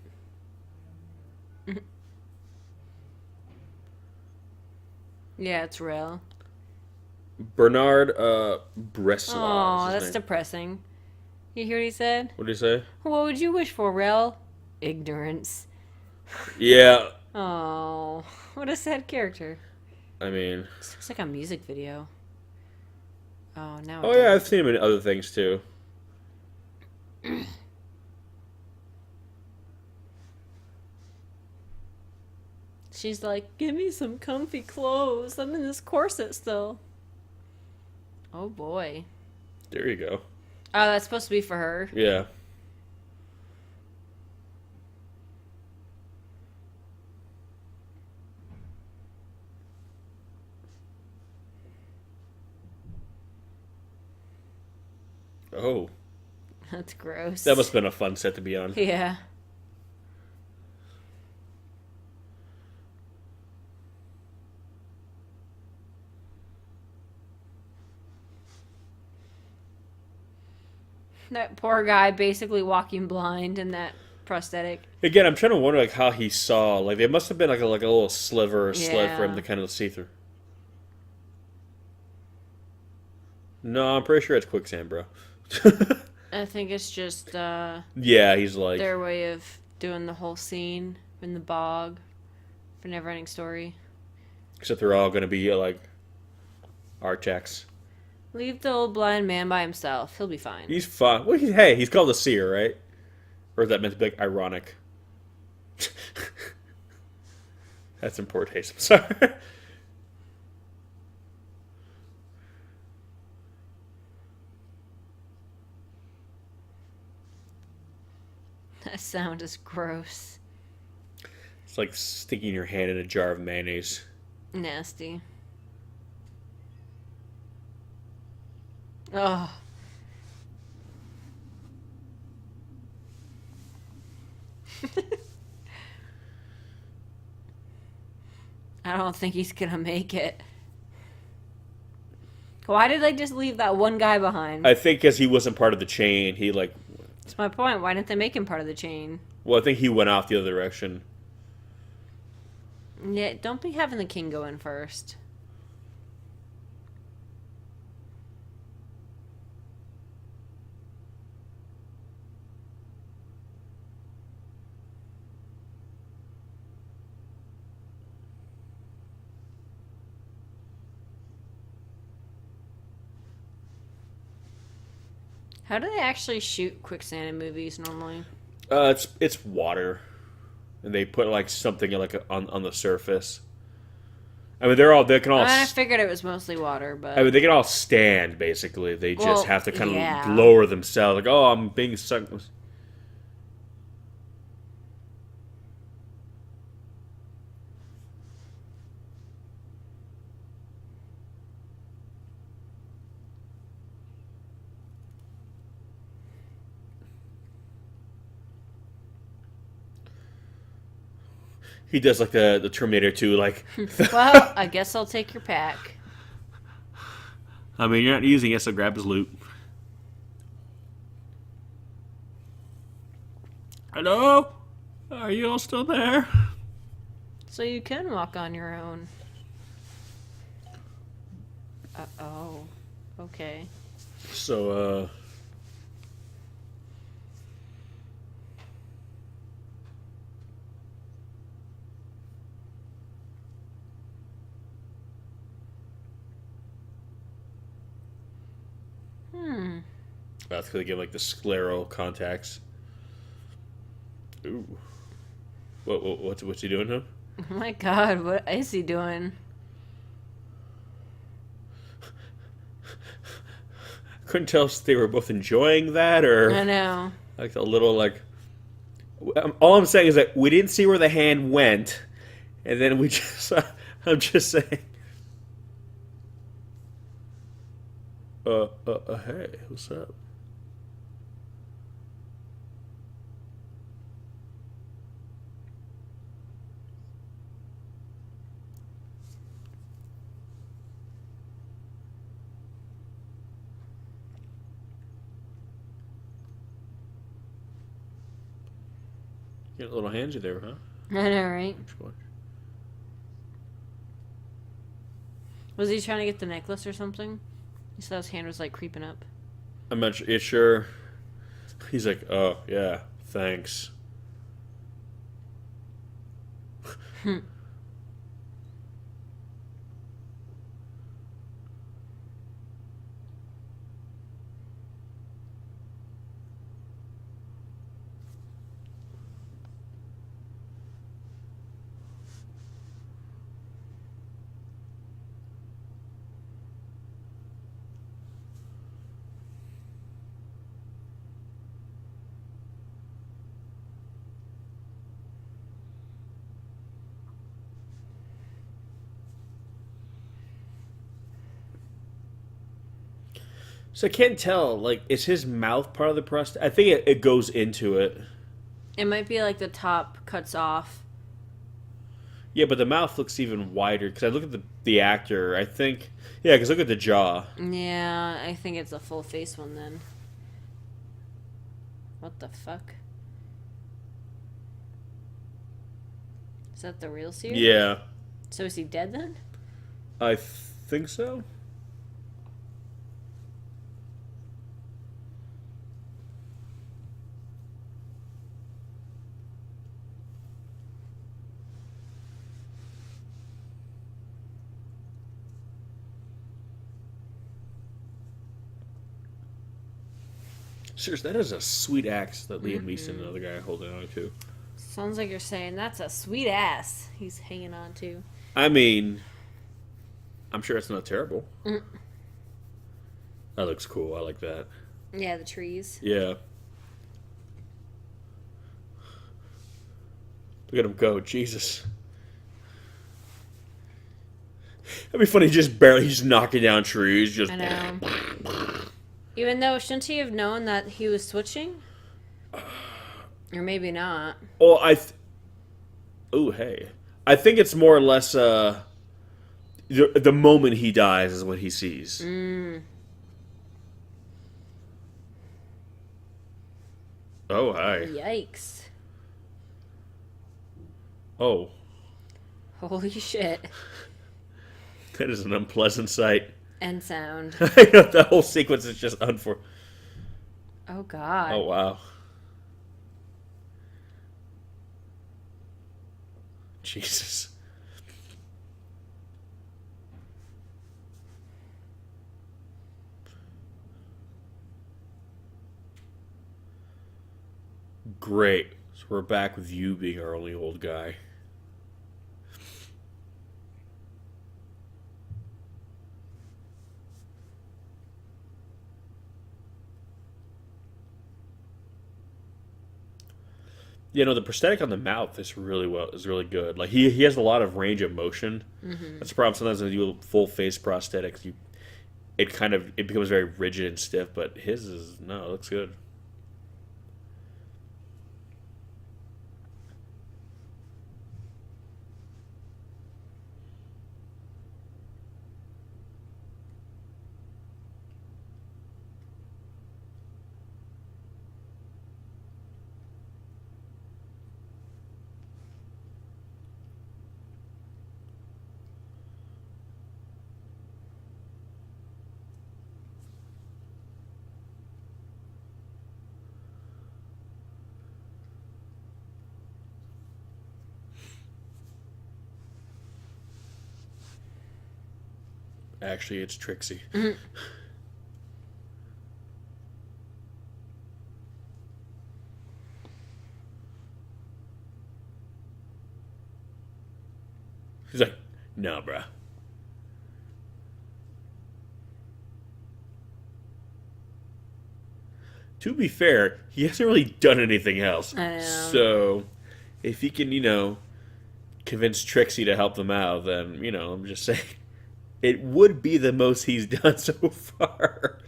Yeah, it's Rel. Bernard Breslau. Oh, is his that's name. depressing. You hear what he said? What did he say? What would you wish for, Rel? Ignorance. Yeah, Oh, what a sad character. I mean. This looks like a music video. Oh, now. Oh yeah, I've seen him in other things too. She's like, give me some comfy clothes. I'm in this corset still. Oh boy. There you go. Oh, that's supposed to be for her. Yeah. Oh, That's gross. that must have been a fun set to be on. Yeah. That poor guy basically walking blind in that prosthetic. Again, I'm trying to wonder like how he saw. Like it must have been like a little sliver or slit for him Yeah. to kind of see through. No, I'm pretty sure it's quicksand, bro. I think it's just Yeah, he's like. their way of doing the whole scene in the bog for Neverending Story. Except they're all gonna be like Archax. Leave the old blind man by himself. He'll be fine. He's fine. Well, hey, he's called a seer, right? Or is that meant to be like ironic? That's in poor taste. I'm sorry. That sound is gross. It's like sticking your hand in a jar of mayonnaise. Nasty. Oh. I don't think he's gonna make it. Why did they just leave that one guy behind? I think because he wasn't part of the chain, he like That's my point. Why didn't they make him part of the chain? Well, I think he went off the other direction. Yeah, don't be having the king go in first. How do they actually shoot quicksand in movies normally? It's water, and they put like something like on the surface. I mean, they can all. I figured it was mostly water, but I mean, they can all stand basically. They just Well, have to kind of yeah. lower themselves. Like, oh, I'm being sucked. He does like the Terminator 2, like. well, I guess I'll take your pack. I mean, you're not using it, so grab his loot. Hello? Are you all still there? So you can walk on your own. Oh. Okay. So, that's gonna give like the scleral contacts. Ooh. What's he doing, huh? Oh my god, what is he doing? Couldn't tell if they were both enjoying that or I know. like a little like. All I'm saying is that we didn't see where the hand went, and then we just. I'm just saying. Hey, what's up? Get a little handsy there, huh? I know, right? Was he trying to get the necklace or something? He saw his hand was like creeping up. I'm not sure. He's like, oh, yeah, thanks. So I can't tell, like, is his mouth part of the prosthetic? I think it goes into it. It might be like the top cuts off. Yeah, but the mouth looks even wider, because I look at the actor, I think... Yeah, because look at the jaw. Yeah, I think it's a full face one then. What the fuck? Is that the real seer? Yeah. So is he dead then? I think so. Seriously, that is a sweet axe that Liam Neeson and another guy are holding on to. Sounds like you're saying that's a sweet ass he's hanging on to. I mean, I'm sure it's not terrible. Mm. That looks cool. I like that. Yeah, the trees. Yeah. Look at him go. Jesus. That'd be funny, he's knocking down trees. Just. I know. Even though, shouldn't he have known that he was switching? Or maybe not. Oh, oh, hey. I think it's more or less the moment he dies is what he sees. Oh, hi. Yikes. Oh, Holy shit. that is an unpleasant sight. End sound. I know the whole sequence is just Oh god. Oh, wow. Jesus. Great. So we're back with you being our only old guy. You know, the prosthetic on the mouth is really good. Like he has a lot of range of motion. Mm-hmm. That's the problem. Sometimes when you do full face prosthetics, it becomes very rigid and stiff. But his is no, it looks good. Actually, it's Trixie. Mm-hmm. He's like, no, bruh. To be fair, he hasn't really done anything else. I know. So, if he can, convince Trixie to help them out, then, I'm just saying, it would be the most he's done so far.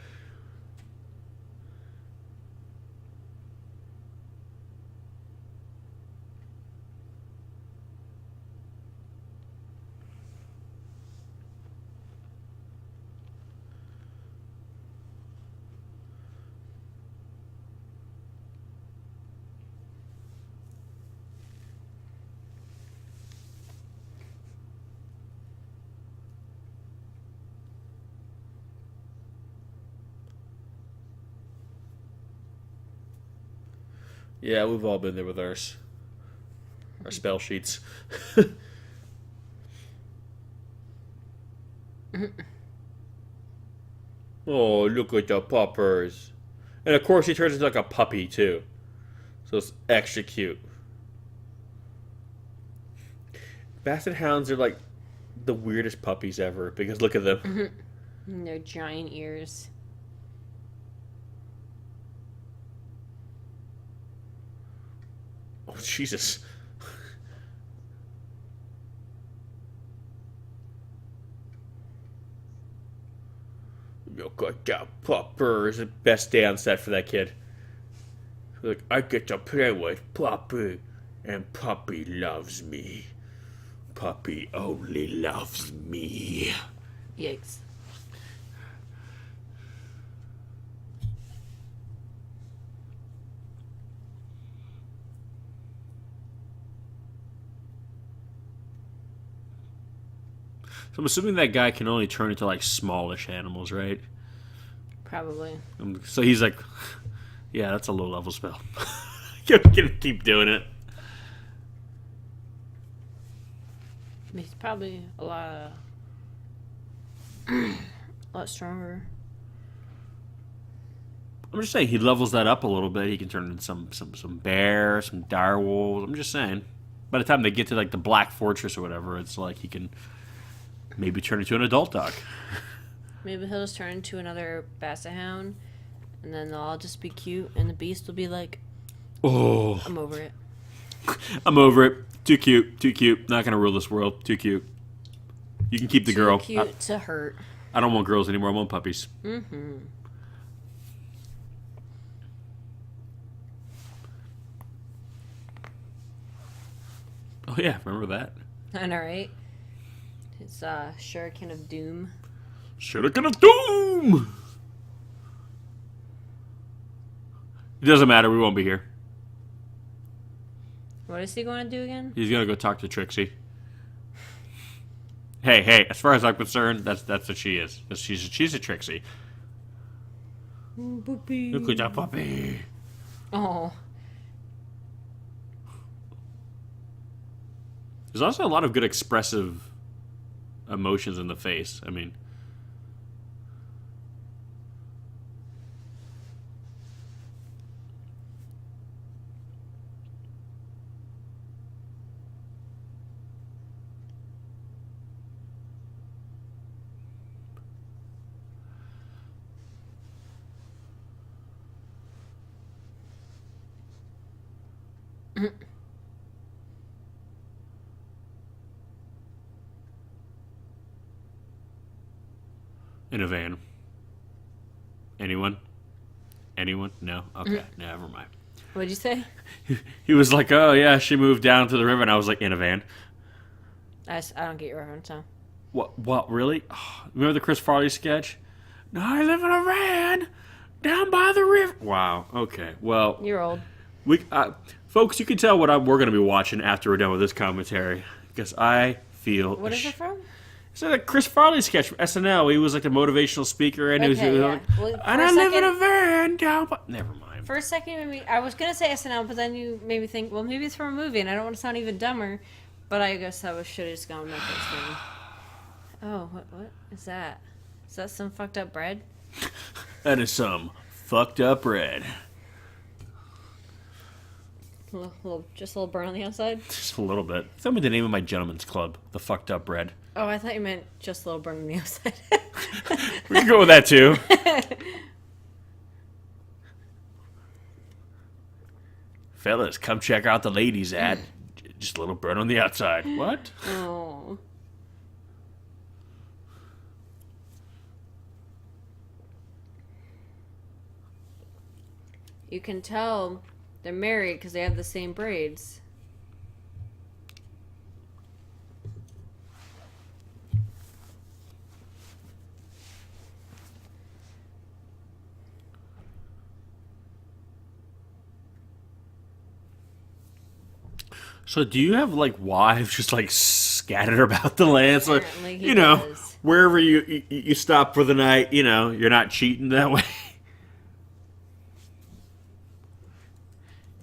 Yeah, we've all been there with our spell sheets. Oh, look at the puppers. And of course he turns into like a puppy too. So it's extra cute. Basset hounds are like the weirdest puppies ever because look at them. And their giant ears. Oh, Jesus. Look at that pupper. It's the best day on set for that kid. Like, I get to play with Puppy, and Puppy loves me. Puppy only loves me. Yikes. So I'm assuming that guy can only turn into like smallish animals, right? Probably. So he's like, yeah, that's a low level spell. Gonna keep doing it. He's probably a lot stronger. I'm just saying he levels that up a little bit. He can turn into some bear, some dire wolves. I'm just saying. By the time they get to like the Black Fortress or whatever, it's like he can maybe turn into an adult dog. Maybe he'll just turn into another basset hound, and then they'll all just be cute, and the beast will be like, Oh, I'm over it. I'm over it. Too cute. Too cute. Not gonna rule this world. Too cute. You can keep the girl. Too cute to hurt. I don't want girls anymore. I want puppies. Mm-hmm. Oh yeah, remember that? I know, right? It's Shuriken of Doom. Shuriken of Doom! It doesn't matter. We won't be here. What is he going to do again? He's gonna go talk to Trixie. Hey! As far as I'm concerned, that's what she is. She's a Trixie. Puppy. Look at that puppy. Oh. There's also a lot of good expressive emotions in the face. I mean, in a van. Anyone? No? Okay, never mind. What'd you say? He was like, oh yeah, she moved down to the river, and I was like, in a van. I don't get your reference, so. What, really? Oh, remember the Chris Farley sketch? No, I live in a van down by the river. Wow, okay, well. You're old. Folks, you can tell what we're going to be watching after we're done with this commentary, because I feel... What is it from? It's like a Chris Farley sketch from SNL. He was like a motivational speaker, and he was like, Well, and I live in a van down by... Never mind. For a second, I was going to say SNL, but then you made me think, well, maybe it's from a movie, and I don't want to sound even dumber, but I guess I should have just gone with my first movie. Oh, what is that? Is that some fucked up bread? That is some fucked up bread. Just a little burn on the outside? Just a little bit. Tell me the name of my gentleman's club, the fucked up bread. Oh, I thought you meant just a little burn on the outside. We can go with that too. Fellas, come check out the ladies ad. Just a little burn on the outside. What? Oh. You can tell they're married because they have the same braids. So do you have like wives just like scattered about the land? So, Apparently he you know, does. wherever you stop for the night, you know, you're not cheating that way.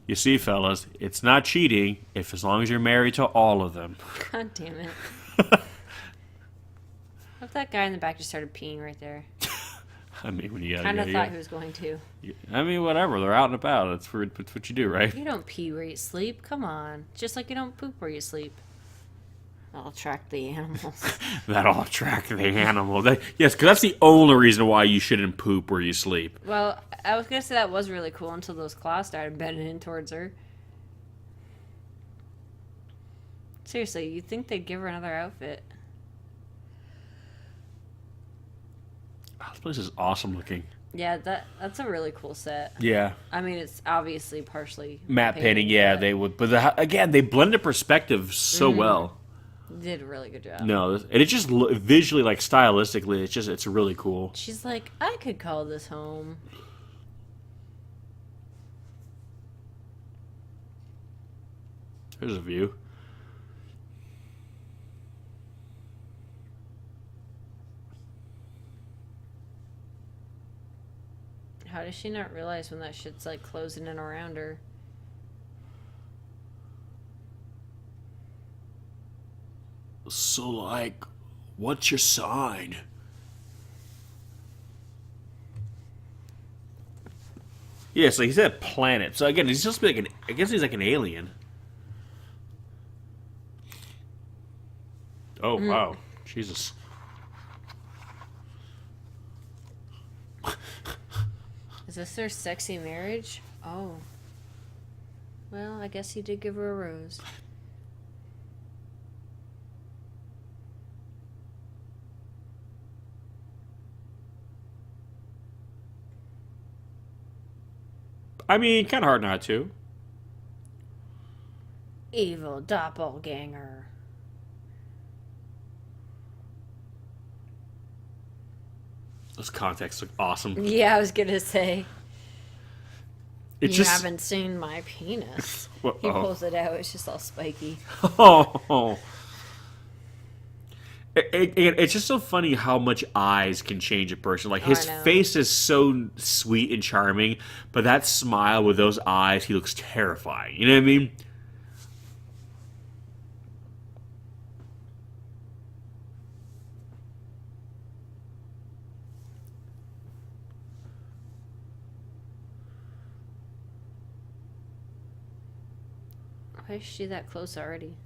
You see, fellas, it's not cheating as long as you're married to all of them. God damn it. What if that guy in the back just started peeing right there? I mean, when you gotta Kind of go, thought he was going to. I mean, whatever. They're out and about. That's what you do, right? You don't pee where you sleep. Come on. Just like you don't poop where you sleep. I'll attract the animals. That'll attract the animal. Yes, because that's the only reason why you shouldn't poop where you sleep. Well, I was going to say that was really cool until those claws started bending in towards her. Seriously, you'd think they'd give her another outfit. Oh, this place is awesome looking. Yeah, that's a really cool set. Yeah. I mean, it's obviously partially Matte painting, yeah, they would. But again, they blended perspectives so well. did a really good job. No, and it's just visually, like stylistically, it's really cool. She's like, I could call this home. There's a view. How does she not realize when that shit's like closing in around her? So, like, what's your sign? Yeah, so he said planet. So again, he's supposed to be like I guess he's like an alien. Oh wow, Jesus. Is this their sexy marriage? Oh. Well, I guess he did give her a rose. I mean, kind of hard not to. Evil doppelganger. Those contexts look awesome. Yeah, I was gonna say. It's You just haven't seen my penis. Well, He oh. pulls it out. It's just all spiky. oh. It's just so funny how much eyes can change a person. Like his I know. face is so sweet and charming, but that smile with those eyes, he looks terrifying. You know what I mean? Why is she that close already?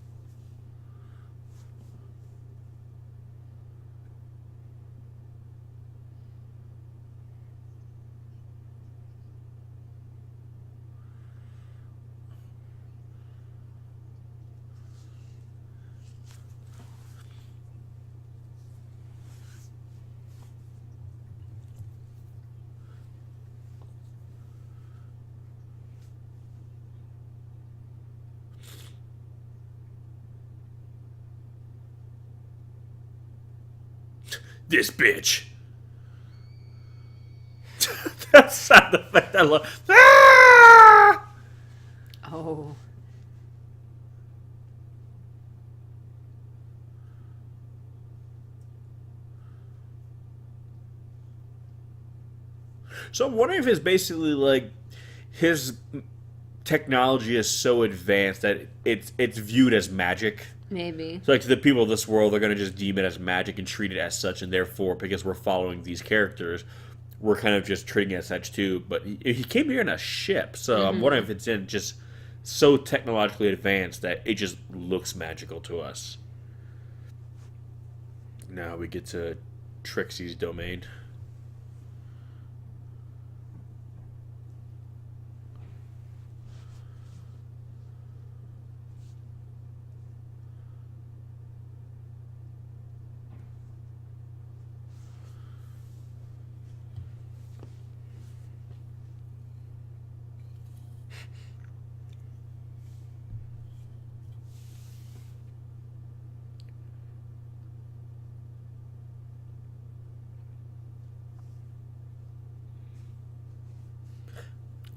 This bitch. That sound effect I love. Ah! Oh. So I'm wondering if it's basically like his technology is so advanced that it's viewed as magic. Maybe. So like to the people of this world, they're gonna just deem it as magic and treat it as such, and therefore, because we're following these characters, we're kind of just treating it as such too. But he came here in a ship, so I'm wondering if it's in just so technologically advanced that it just looks magical to us. Now we get to Trixie's domain.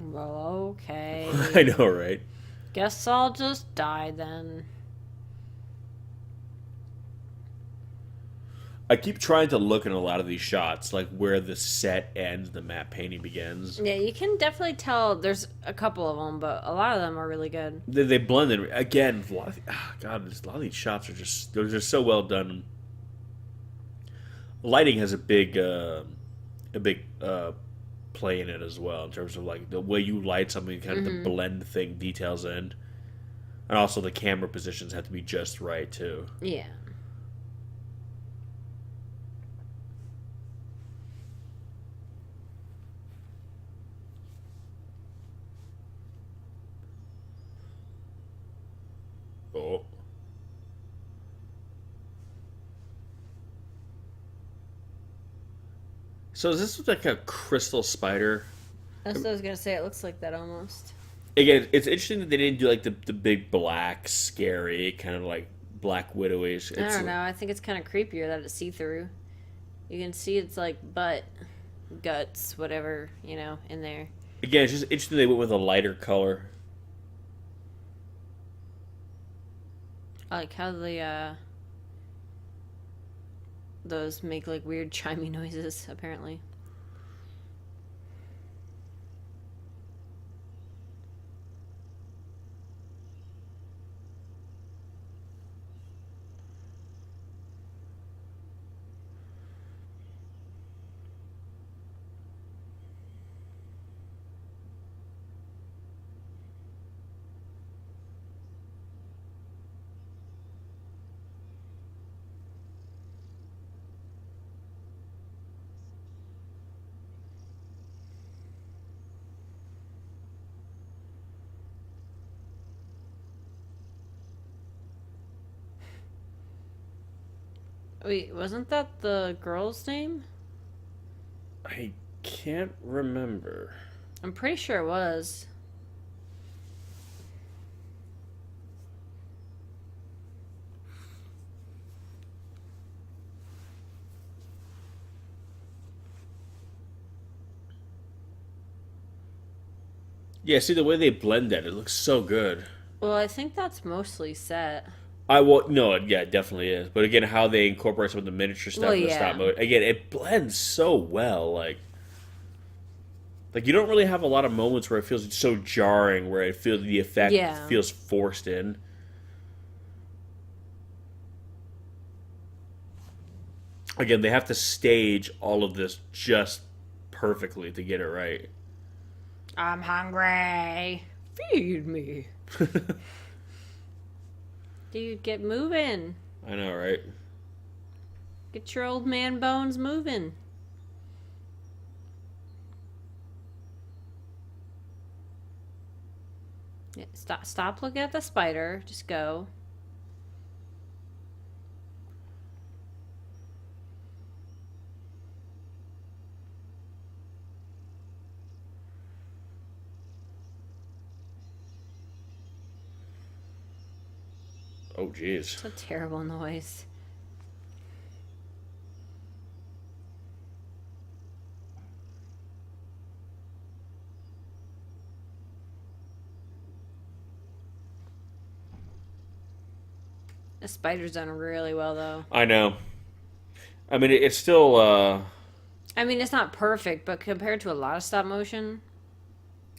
Well, okay. I know, right? Guess I'll just die then. I keep trying to look in a lot of these shots, like where the set ends, the map painting begins. Yeah, you can definitely tell there's a couple of them, but a lot of them are really good. They blend in again. A lot of, God, a lot of these shots are just so well done. Lighting has a big play in it as well in terms of like the way you light something, kind of the blend thing details in, and also the camera positions have to be just right too. Yeah. Oh. So is this like a crystal spider? That's what I was gonna say. It looks like that almost. Again, it's interesting that they didn't do like the big black, scary kind of like Black Widow-ish. I don't know. I think it's kind of creepier that it's see-through. You can see it's like butt, guts, whatever, in there. Again, it's just interesting they went with a lighter color. I like how those make like weird chimey noises, apparently. Wait, wasn't that the girl's name? I can't remember. I'm pretty sure it was. Yeah, see the way they blend that, it looks so good. Well, I think that's mostly set. I will no, yeah, it definitely is. But again, how they incorporate some of the miniature stuff Well, in the yeah. stop motion, again, it blends so well. Like you don't really have a lot of moments where it feels so jarring, where it feels the effect Yeah. feels forced in. Again, they have to stage all of this just perfectly to get it right. I'm hungry. Feed me. Dude, get moving. I know, right? Get your old man bones moving. Yeah, stop looking at the spider. Just go. Oh, jeez. It's a terrible noise. The spider's done really well, though. I know. I mean, it's still. I mean, it's not perfect, but compared to a lot of stop motion,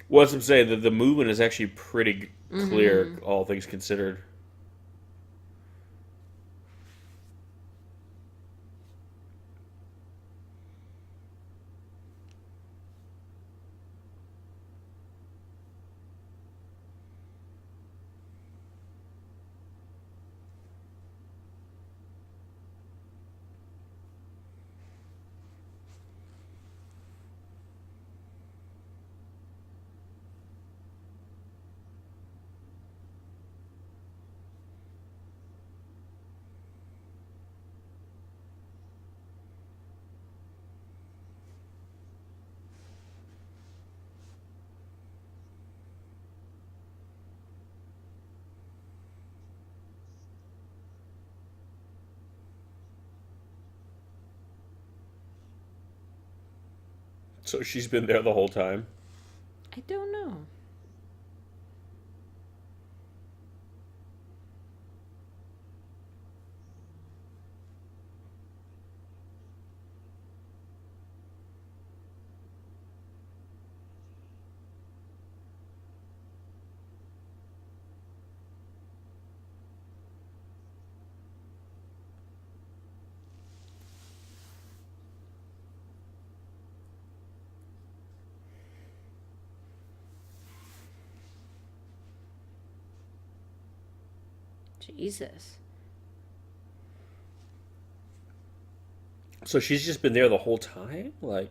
What's I'm saying? The movement is actually pretty clear, all things considered. So she's been there the whole time. I don't know. Jesus. So she's just been there the whole time, like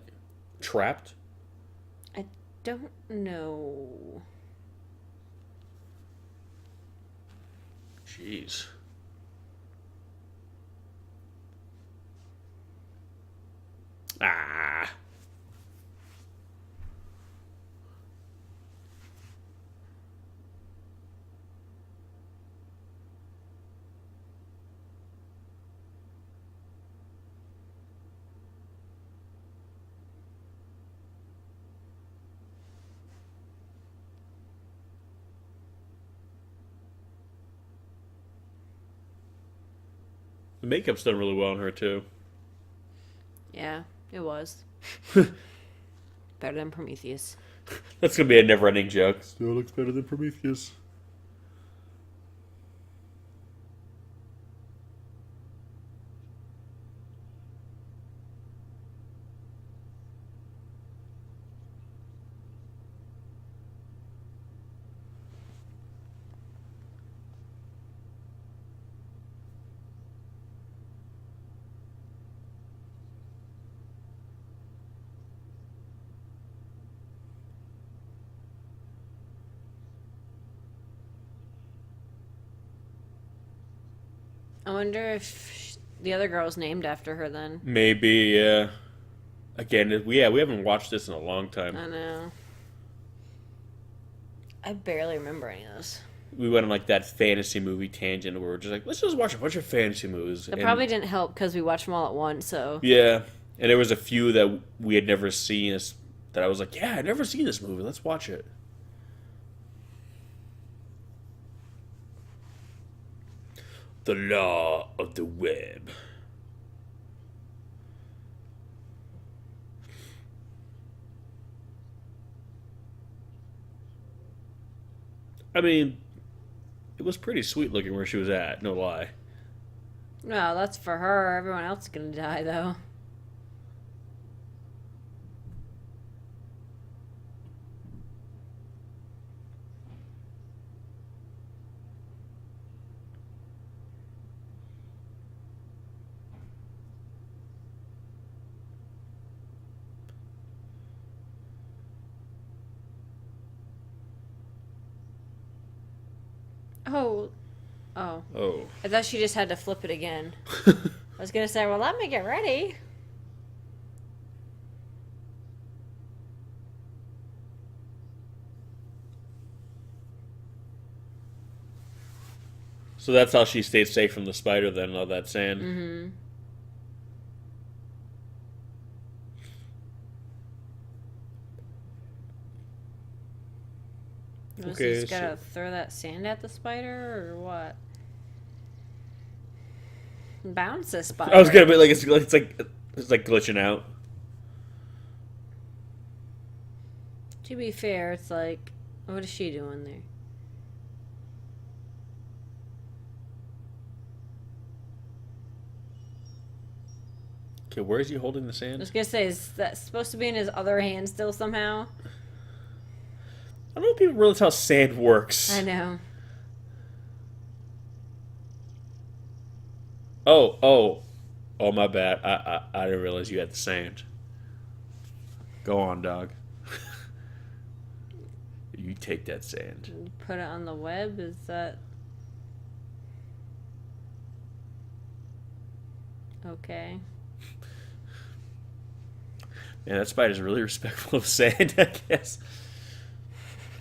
trapped. I don't know. Jeez. Ah. The makeup's done really well on her too. Yeah, it was. Better than Prometheus. That's gonna be a never-ending joke. Still looks better than Prometheus. I wonder if the other girl's named after her then. Maybe, yeah. Again, we haven't watched this in a long time. I know. I barely remember any of this. We went on like that fantasy movie tangent where we're just like, let's just watch a bunch of fantasy movies. It probably didn't help because we watched them all at once, so. Yeah, and there was a few that we had never seen. That I was like, yeah, I'd never seen this movie. Let's watch it. The law of the web. I mean, it was pretty sweet looking where she was at, no lie. No, that's for her. Everyone else is gonna die, though. Oh. Oh. Oh. I thought she just had to flip it again. I was gonna say, well, let me get ready. So that's how she stayed safe from the spider then, all that sand. Mm-hmm. Okay, Just gotta throw that sand at the spider, or what? Bounce this spider. I was gonna be like, it's like glitching out. To be fair, it's like, what is she doing there? Okay, where is he holding the I sand? was gonna say, is that supposed to be in his other hand still somehow? I don't know if people realize how sand works. I know. Oh, my bad. I didn't realize you had the sand. Go on, dog. You take that sand. Put it on the web, is that... Okay. Man, that spider's really respectful of sand, I guess.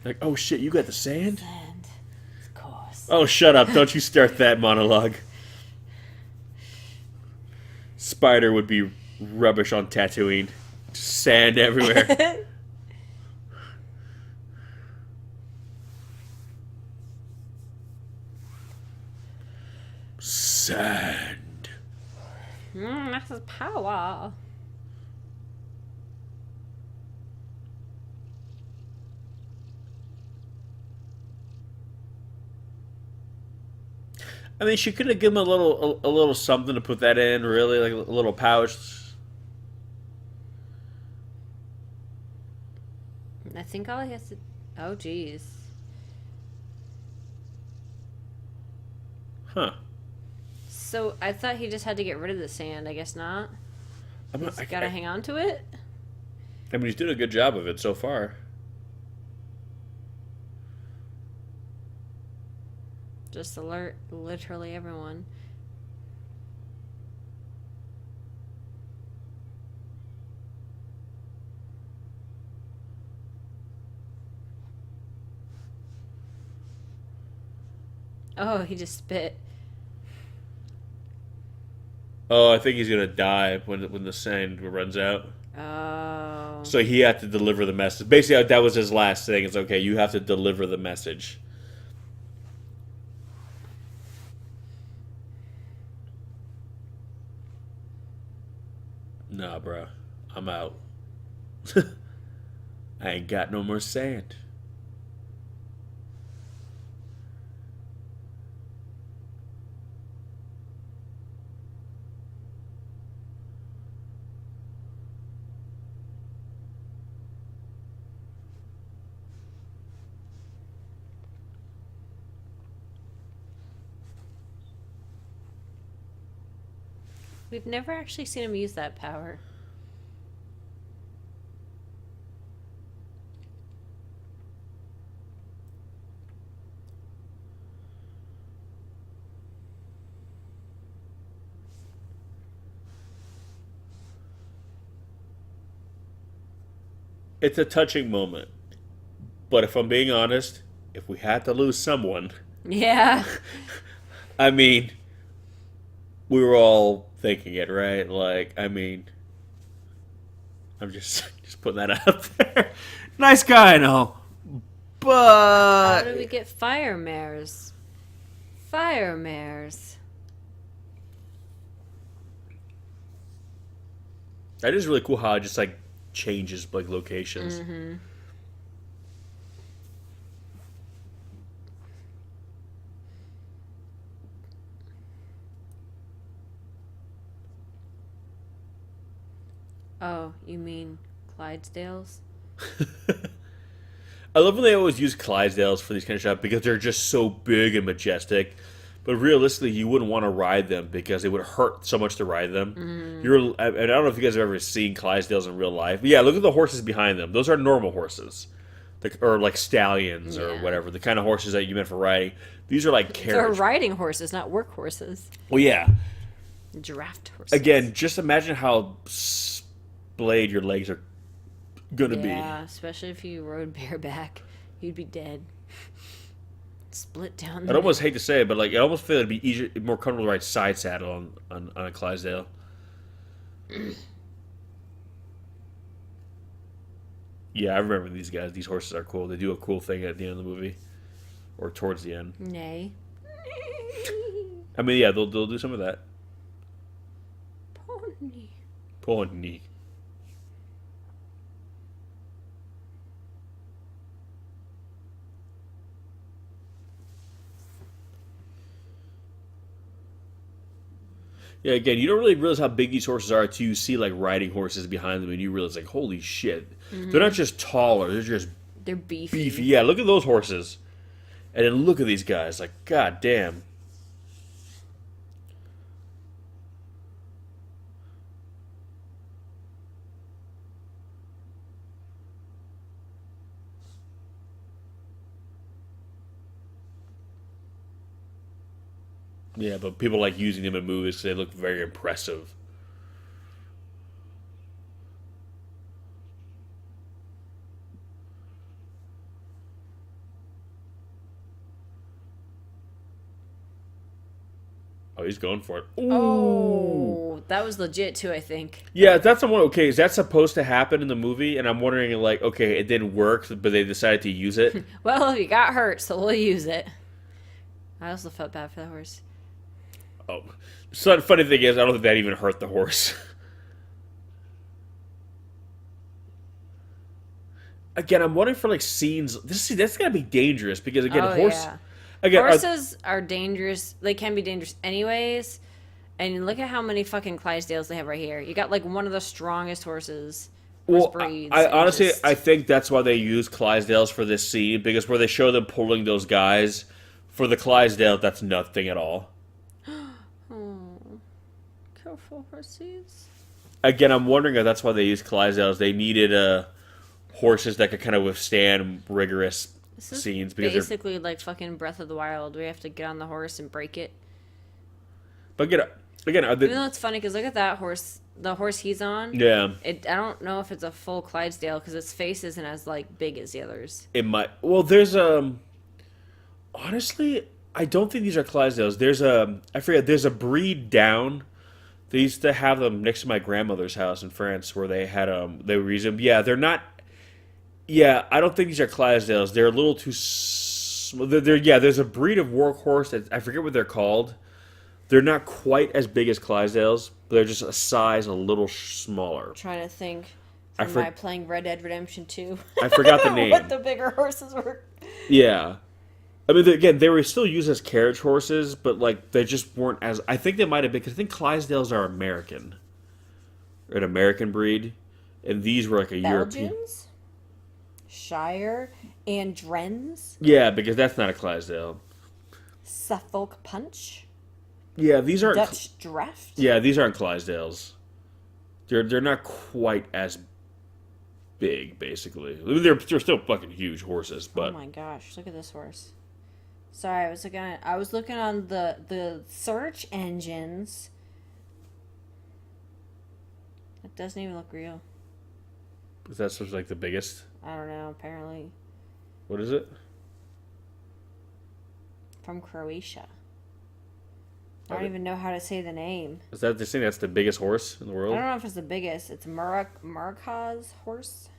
Like, oh shit, you got the sand? Sand. Of course. Oh, shut up. Don't you start that monologue. Spider would be rubbish on Tatooine. Sand everywhere. Sand. That's his power. I mean, she could have given him a little something to put that in, really, like a little pouch. I think all he has to... Oh, jeez. Huh. So, I thought he just had to get rid of the sand. I guess not. He's I gotta hang on to it? I mean, he's doing a good job of it so far. Just alert literally everyone. Oh, he just spit. Oh, I think he's gonna die when the sand runs out. Oh. So he had to deliver the message. Basically, that was his last thing. It's okay. You have to deliver the message. Nah, bro. I'm out. I ain't got no more sand. We've never actually seen him use that power. It's a touching moment. But if I'm being honest, if we had to lose someone, Yeah. I mean, we were all thinking it, right? Like, I mean, I'm just putting that out there. Nice guy, I know. How But do we get fire mares? Fire mares. That is really cool how it just like changes like locations. Mm-hmm. Oh, you mean Clydesdales? I love when they always use Clydesdales for these kind of shots because they're just so big and majestic. But realistically, you wouldn't want to ride them because it would hurt so much to ride them. And I don't know if you guys have ever seen Clydesdales in real life. But yeah, look at the horses behind them. Those are normal horses. Or like stallions or whatever. The kind of horses that you meant for riding. These are like carriage. They're riding horses, not work horses. Well, yeah. Giraffe horses. Again, just imagine how splayed your legs are going to be. Yeah, especially if you rode bareback. You'd be dead. Split down. I'd almost hate to say it, but like I almost feel it'd be easier, more comfortable to ride side saddle on a Clydesdale. Yeah, I remember these guys. These horses are cool. They do a cool thing at the end of the movie, or towards the end. Nay. I mean, yeah, they'll do some of that. Pony. Pony. Yeah, again, you don't really realize how big these horses are until you see like riding horses behind them, and you realize like, holy shit, they're not just taller; they're just They're beefy. beefy. Yeah, look at those horses, and then look at these guys. Like, god damn. Yeah, but people like using them in movies because they look very impressive. Oh, he's going for it. Ooh. Oh, that was legit too, I think. Yeah, that's the one. Okay, is that supposed to happen in the movie? And I'm wondering, like, okay, it didn't work, but they decided to use it. Well, you got hurt, so we'll use it. I also felt bad for the horse. Oh, so the funny thing is, I don't think that even hurt the horse. Again, I'm wondering for like scenes. That's gotta be dangerous because again, Yeah. Again, Horses are dangerous. They can be dangerous anyways. And look at how many fucking Clydesdales they have right here. You got like one of the strongest horses. well, breeds. I and honestly, just- I think that's why they use Clydesdales for this scene because where they show them pulling those guys for the Clydesdale, that's nothing at all. Careful, horses. Again, I'm wondering if that's why they used Clydesdales. They needed horses that could kind of withstand rigorous This is scenes because they're. basically like fucking Breath of the Wild. We have to get on the horse and break it. But again, are Even though it's funny because look at that horse. The horse he's on. yeah, I don't know if it's a full Clydesdale because its face isn't as like big as the others. it might. Well, there's honestly, I don't think these are Clydesdales. I forget. There's a breed down. They used to have them next to my grandmother's house in France, where they had they were using. Yeah, they're not. Yeah, I don't think these are Clydesdales. They're a little too. There's a breed of work horse that I forget what they're called. They're not quite as big as Clydesdales, but they're just a size a little smaller. Trying to think. I From for- my playing Red Dead Redemption 2. I forgot the name. What the bigger horses were. Yeah. I mean, again, they were still used as carriage horses, but like they just weren't as. I think they might have been because I think Clydesdales are American, or an American breed, and these were like a European. Belgians? Shire? Andrens? Yeah, because that's not a Clydesdale. Suffolk Punch? Yeah, these aren't. Dutch Draft? Yeah, these aren't Clydesdales. They're not quite as big, basically. I mean, they're still fucking huge horses, but Oh my gosh, look at this horse. Sorry, I was looking on the search engines. It doesn't even look real. that's sort of like the biggest. I don't know, apparently. What is it? From Croatia. I don't even know how to say the name. Is that the thing that's the biggest horse in the I world? don't know if it's the biggest. It's Murak's horse.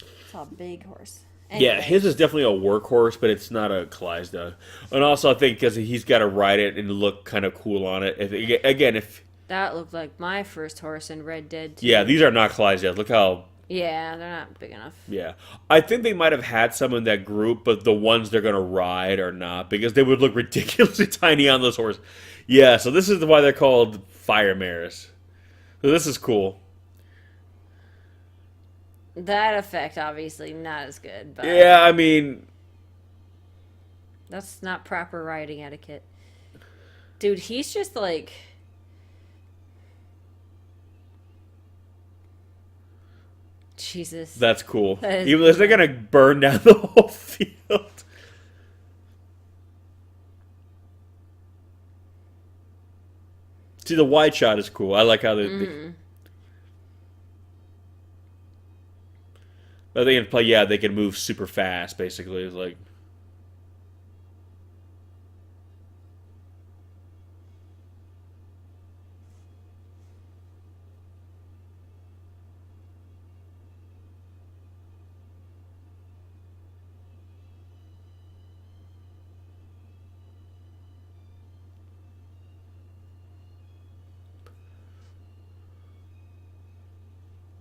It's a big horse. Yeah, Anyway. his is definitely a workhorse, but it's not a Clydesdale. And also, I think because he's got to ride it and look kind of cool on it. If That looked like my first horse in Red Dead 2. Yeah, these are not Clydesdales. Look how. Yeah, they're not big enough. Yeah, I think they might have had some in that group, but the ones they're gonna ride are not because they would look ridiculously tiny on those horses. Yeah, so this is why they're called fire mares. So this is cool. That effect, obviously, not as good, but Yeah, I mean, that's not proper riding etiquette. Dude, he's just like... Jesus. that's cool. That is Even though they're gonna burn down the whole field. See, the wide shot is cool. I like how they can play. Yeah, they can move super fast. Basically, it's like.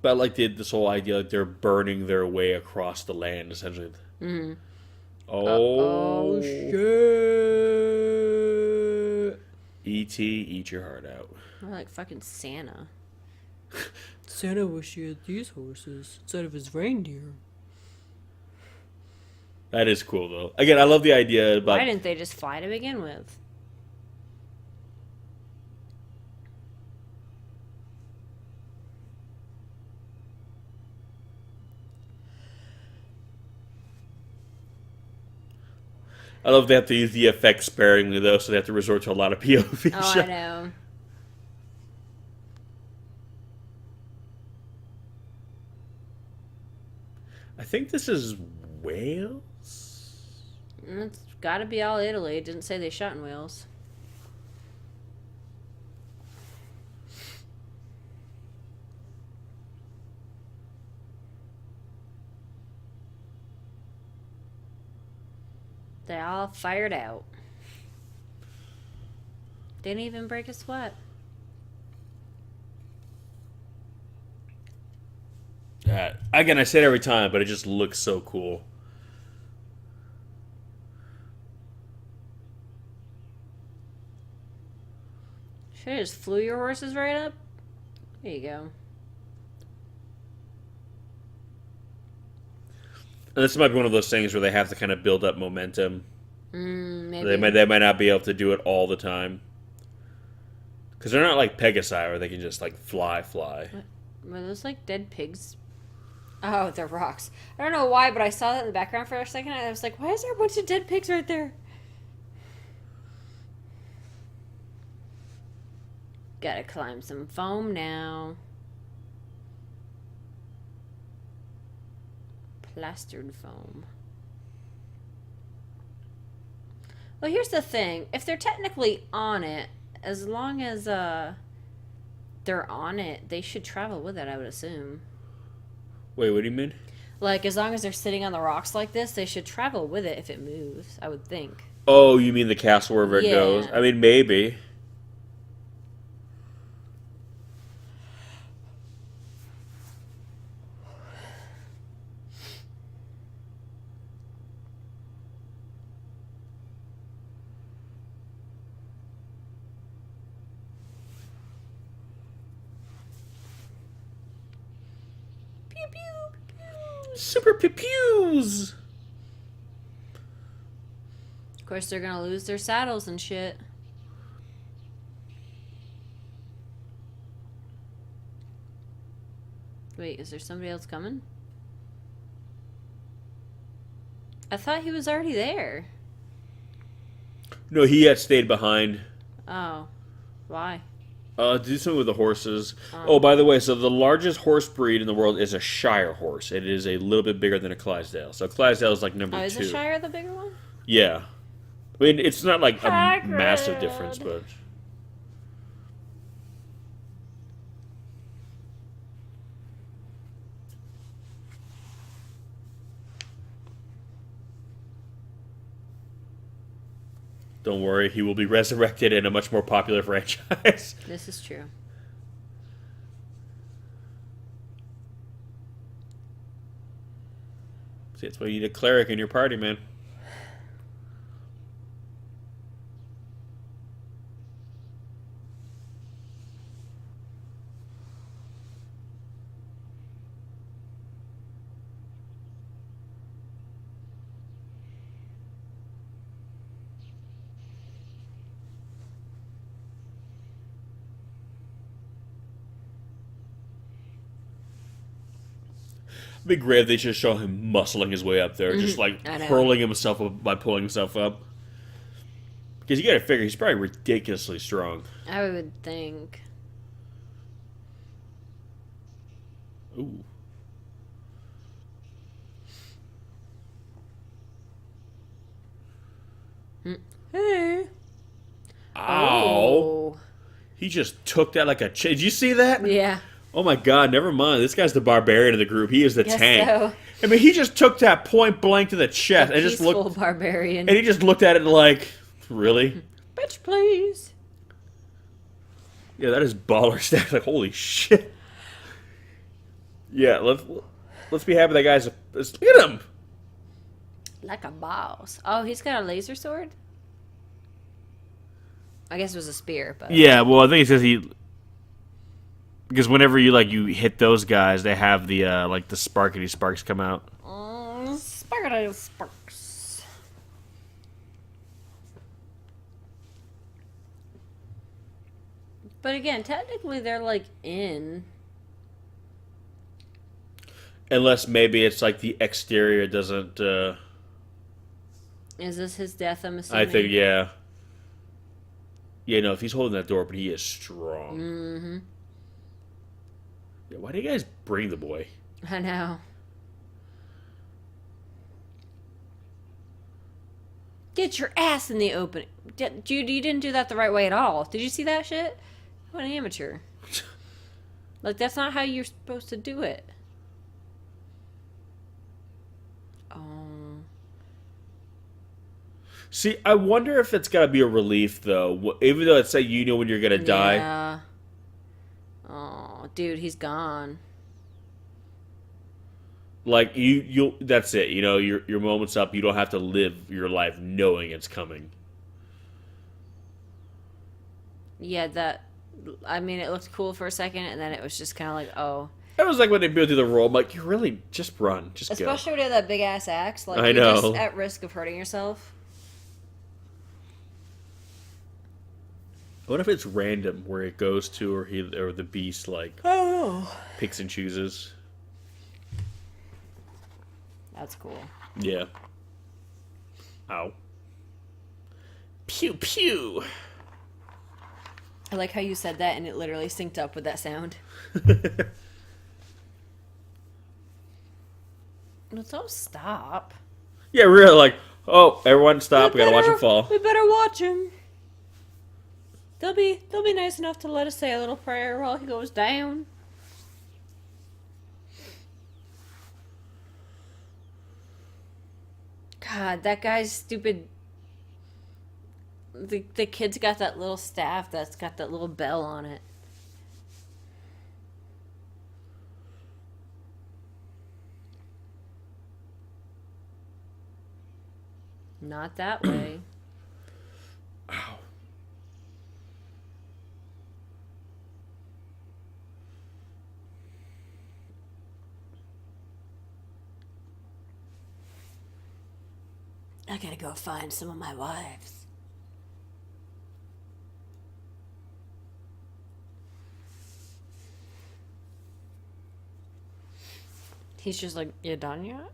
But I like this whole idea like they're burning their way across the land, essentially. Mm-hmm. Oh, shit. E.T., eat your heart out. More like fucking Santa. Santa wish he had these horses instead of his reindeer. That is cool, though. Again, I love the idea about... Why didn't they just fly to begin with? I love they have to use the effects sparingly, though, so they have to resort to a lot of POV Oh, shots. I know. I think this is Wales? It's gotta be all Italy. It didn't say they shot in Wales. They all fired out. Didn't even break a sweat. Again, I say it every time, but it just looks so cool. Should I just flew your horses right up? There you go. And this might be one of those things where they have to kind of build up momentum. Maybe. They might not be able to do it all the time. Because they're not like Pegasi, where they can just like fly. Were those like dead pigs? Oh, they're rocks. I don't know why, but I saw that in the background for a second. And I was like, why is there a bunch of dead pigs right there? Gotta climb some foam now. Plastered foam. Well, here's the thing. If they're technically on it, as long as they're on it, they should travel with it, I would assume. Wait, what do you mean? Like, as long as they're sitting on the rocks like this, they should travel with it if it moves, I would think. Oh, you mean the castle wherever it goes? I mean, maybe. Pew, pew, pew. Super pew-pews! Of course, they're gonna lose their saddles and shit. Wait, is there somebody else coming? I thought he was already there. No, he had stayed behind. Oh. Why? Do something with the horses. Oh, by the way, so the largest horse breed in the world is a Shire horse. It is a little bit bigger than a Clydesdale. So Clydesdale is like number 2. Is the Shire the bigger one? Yeah. I mean, it's not like a Hagrid. massive difference, but... Don't worry, he will be resurrected in a much more popular franchise. This is true. See, that's why you need a cleric in your party, man. It'd be great if they just show him muscling his way up there, just like I know. hurling himself up by pulling himself up. Because you gotta figure he's probably ridiculously strong. I would think. Ooh. Hey. Ow. Oh. He just took that like a... Did you see that? Yeah. Oh my god, never mind. This guy's the barbarian of the group. He is the Guess tank. so. I mean, he just took that point blank to the chest and just Peaceful looked... barbarian. And he just looked at it like, really? Bitch, please. Yeah, that is baller stack. Like, holy shit. Yeah, let's be happy that guy's... Look at him! Like a boss. Oh, he's got a laser sword? I guess it was a spear, but... Yeah, well, I think it says he... Because whenever you hit those guys, they have the, the sparkety sparks come out. Sparkety sparks. But again, technically they're, like, in... Unless maybe it's like the exterior doesn't... Is this his death, I'm assuming? I think, yeah. Yeah, no, if he's holding that door, but he is strong. Mm-hmm. Yeah, why do you guys bring the boy? I know. Get your ass in the opening. Jude, you didn't do that the right way at all. Did you see that shit? What an amateur. Like, that's not how you're supposed to do it. See, I wonder if it's got to be a relief, though. Even though it's say you know when you're going to die. Yeah. Oh, dude, he's gone. Like, you'll that's it. You know, your moment's up. You don't have to live your life knowing it's coming. Yeah, that... I mean, it looked cool for a second, and then it was just kind of like, oh... It was like when they built through the roll. I'm like, you really just run, just Especially go. when you have that big ass axe, like I you're know. just at risk of hurting yourself. What if it's random where it goes to, or the beast like Oh, picks and chooses? that's cool. Yeah. Ow. Pew pew. I like how you said that, and it literally synced up with that sound. Let's all stop. Yeah, really. Like, oh, everyone stop. We gotta watch him fall. We better watch him. They'll be nice enough to let us say a little prayer while he goes down. God, that guy's stupid. The kid's got that little staff that's got that little bell on it. Not that way. Ow. I gotta go find some of my wives. He's just like, you done yet?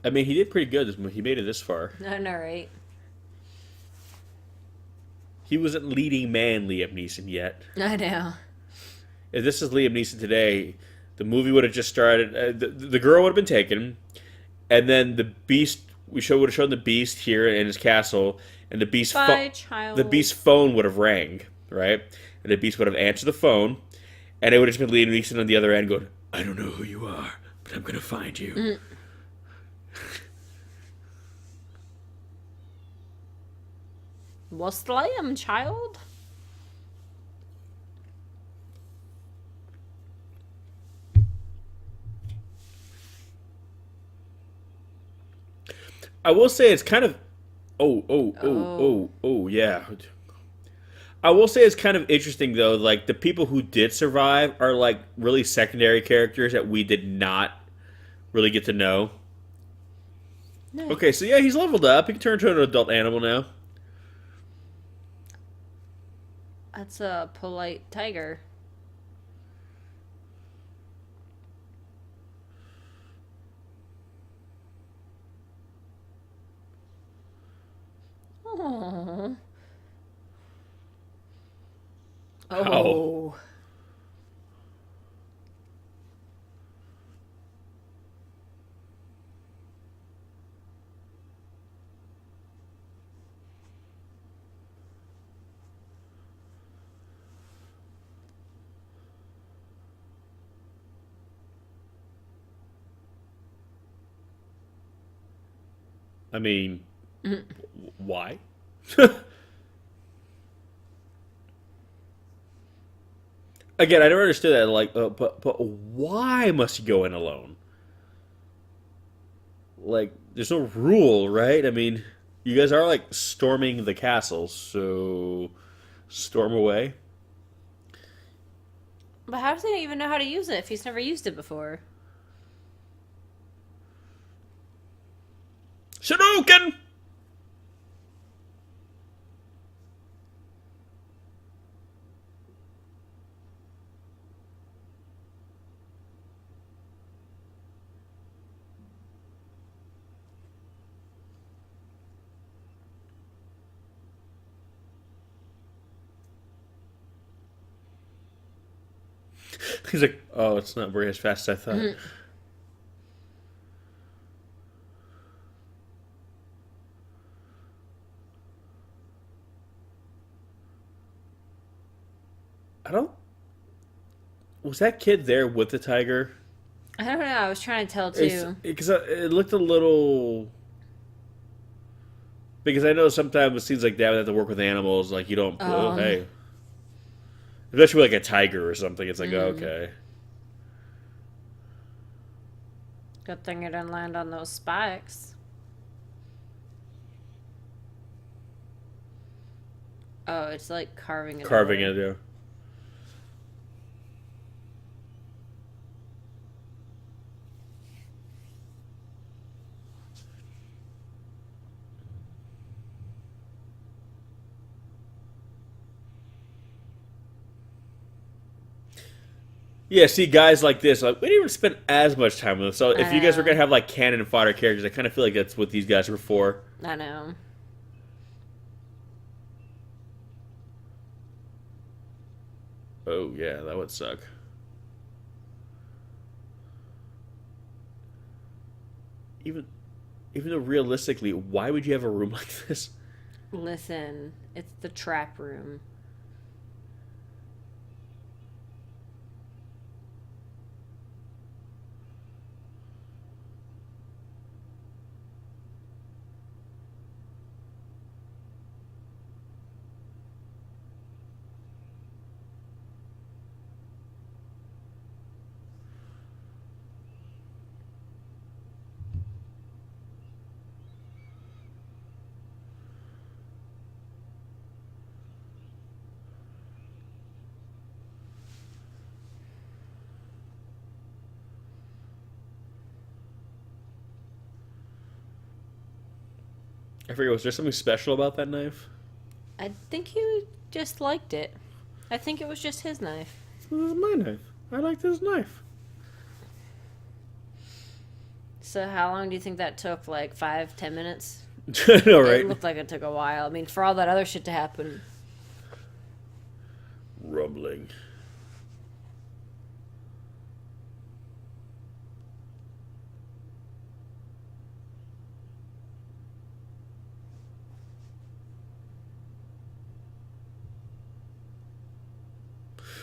I mean, he did pretty good. He made it this far. I know, right? He wasn't leading man Liam Neeson yet. I know. If this is Liam Neeson today, The movie would have just started. The girl would have been taken, and then the beast. Would have shown the beast here in his castle, and the beast. The beast's phone would have rang, right? And the beast would have answered the phone, and it would have just been Liam Neeson on the other end going, "I don't know who you are, but I'm gonna find you." Mm. What's the lamb, child? I will say it's kind of. Oh, yeah. I will say it's kind of interesting though. Like the people who did survive are like really secondary characters that we did not really get to know. Nice. Okay, so yeah, he's leveled up. He can turn into an adult animal now. That's a polite tiger. Oh. Oh. I mean, why? Again, I never understood that. Like, but why must he go in alone? Like, there's no rule, right? I mean, you guys are like storming the castle, so storm away. But how does he even know how to use it if he's never used it before? Shadouken! He's like, oh, it's not very as fast as I thought. Mm-hmm. I don't. Was that kid there with the tiger? I don't know. I was trying to tell too. Because it looked a little. Because I know sometimes with scenes like that, we have to work with animals. Like you don't. Oh, hey. Especially with like a tiger or something, it's like okay. Good thing it didn't land on those spikes. Oh, it's like carving it. Carving it, yeah. Yeah, see, guys like this, like, we didn't even spend as much time with them. So if you guys were going to have, like, cannon fodder characters, I kind of feel like that's what these guys were for. I know. Oh, yeah, that would suck. Even though realistically, why would you have a room like this? Listen, it's the trap room. I forget, was there something special about that knife? I think he just liked it. I think it was just his knife. This is my knife. I like this knife. So how long do you think that took? Like 5-10 minutes? No, right? It looked like it took a while. I mean, for all that other shit to happen. Rumbling.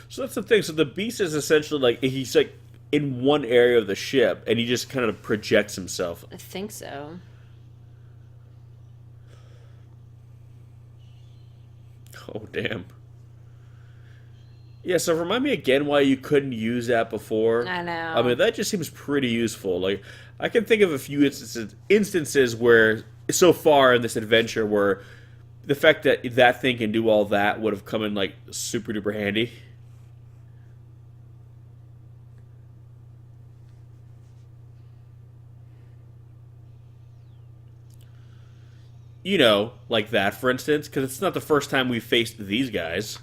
So that's the thing. So the Beast is essentially like he's like in one area of the ship, and he just kind of projects himself. I think so. Oh damn. Yeah, so remind me again why you couldn't use that before. I know. I mean, that just seems pretty useful. Like, I can think of a few instances where, so far in this adventure, where the fact that that thing can do all that would have come in, like, super duper handy. You know, like that, for instance, because it's not the first time we've faced these guys.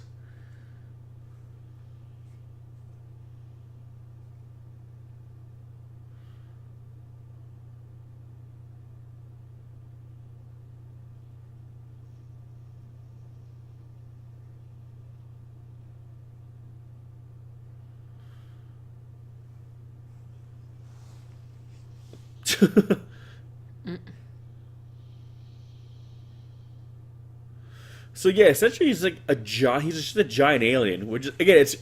So yeah, essentially he's like a giant. He's just a giant alien. Which again, it's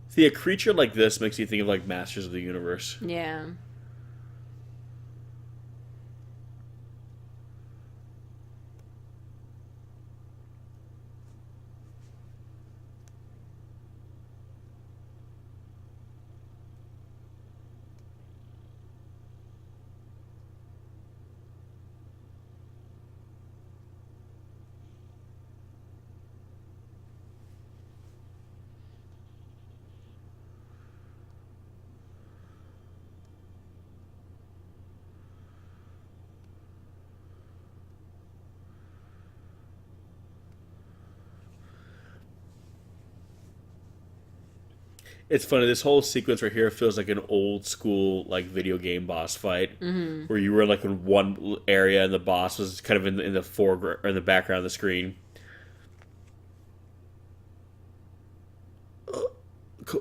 see a creature like this makes you think of like Masters of the Universe. Yeah. It's funny. This whole sequence right here feels like an old school like video game boss fight, where you were like in one area and the boss was kind of in the foreground or in the background of the screen.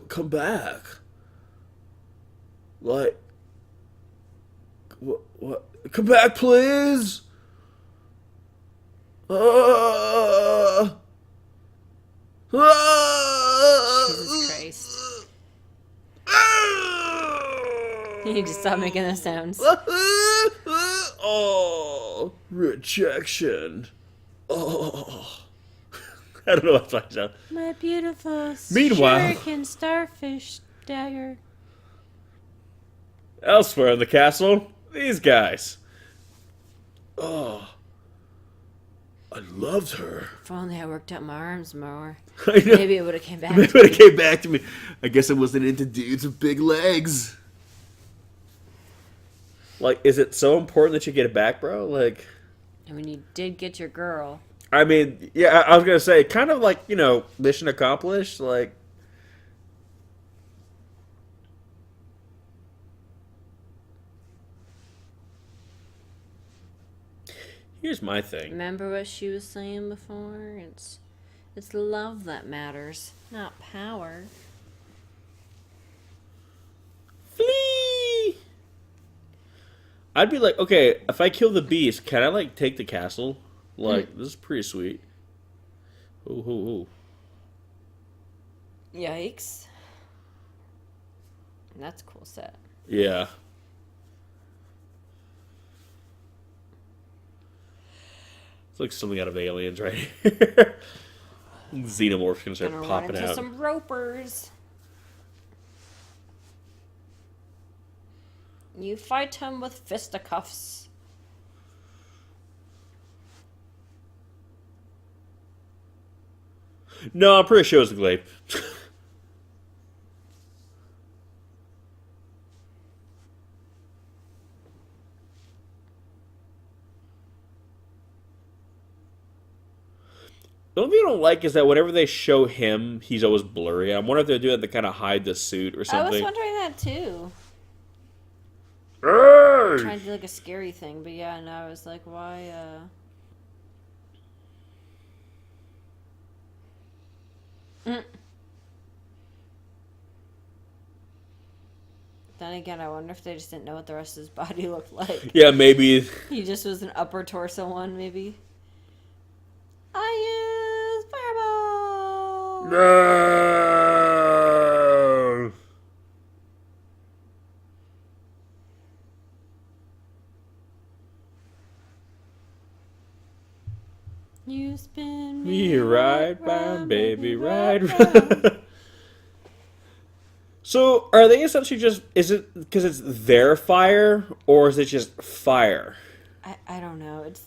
Come back, like what? Come back, please. Ah! Jesus Christ. You need to stop making those sounds. Oh, rejection. Oh. I don't know what to sound. My beautiful Meanwhile- shuriken starfish dagger. Elsewhere in the castle, these guys. Oh. I loved her. If only I worked out my arms more. I know. Maybe it would have came back. Maybe when it came back to me, I guess I wasn't into dudes with big legs. Like, is it so important that you get it back, bro? Like, I mean, you did get your girl. I mean, yeah, I was gonna say, kind of like, you know, mission accomplished. Like, here's my thing. Remember what she was saying before? It's love that matters, not power. Flee. I'd be like, okay, if I kill the beast, can I like take the castle? Like, this is pretty sweet. Ooh, ooh, ooh. Yikes. That's a cool set. Yeah. It's like something out of Aliens right here. Xenomorphs gonna start Gonna run popping into out. some ropers. You fight him with fisticuffs. No, I'm pretty sure it was the Glaive. The only thing I don't like is that whenever they show him, he's always blurry. I wonder if they're doing that to kind of hide the suit or I was something. wondering that too. Hey! Trying to do like a scary thing, but yeah, and I was like, why, Then again, I wonder if they just didn't know what the rest of his body looked like. Yeah, maybe. He just was an upper torso one, maybe. I use fireball. No. You spin Me right round, baby, right round. So, are they essentially just? Is it because it's their fire, or is it just fire? I don't know. It's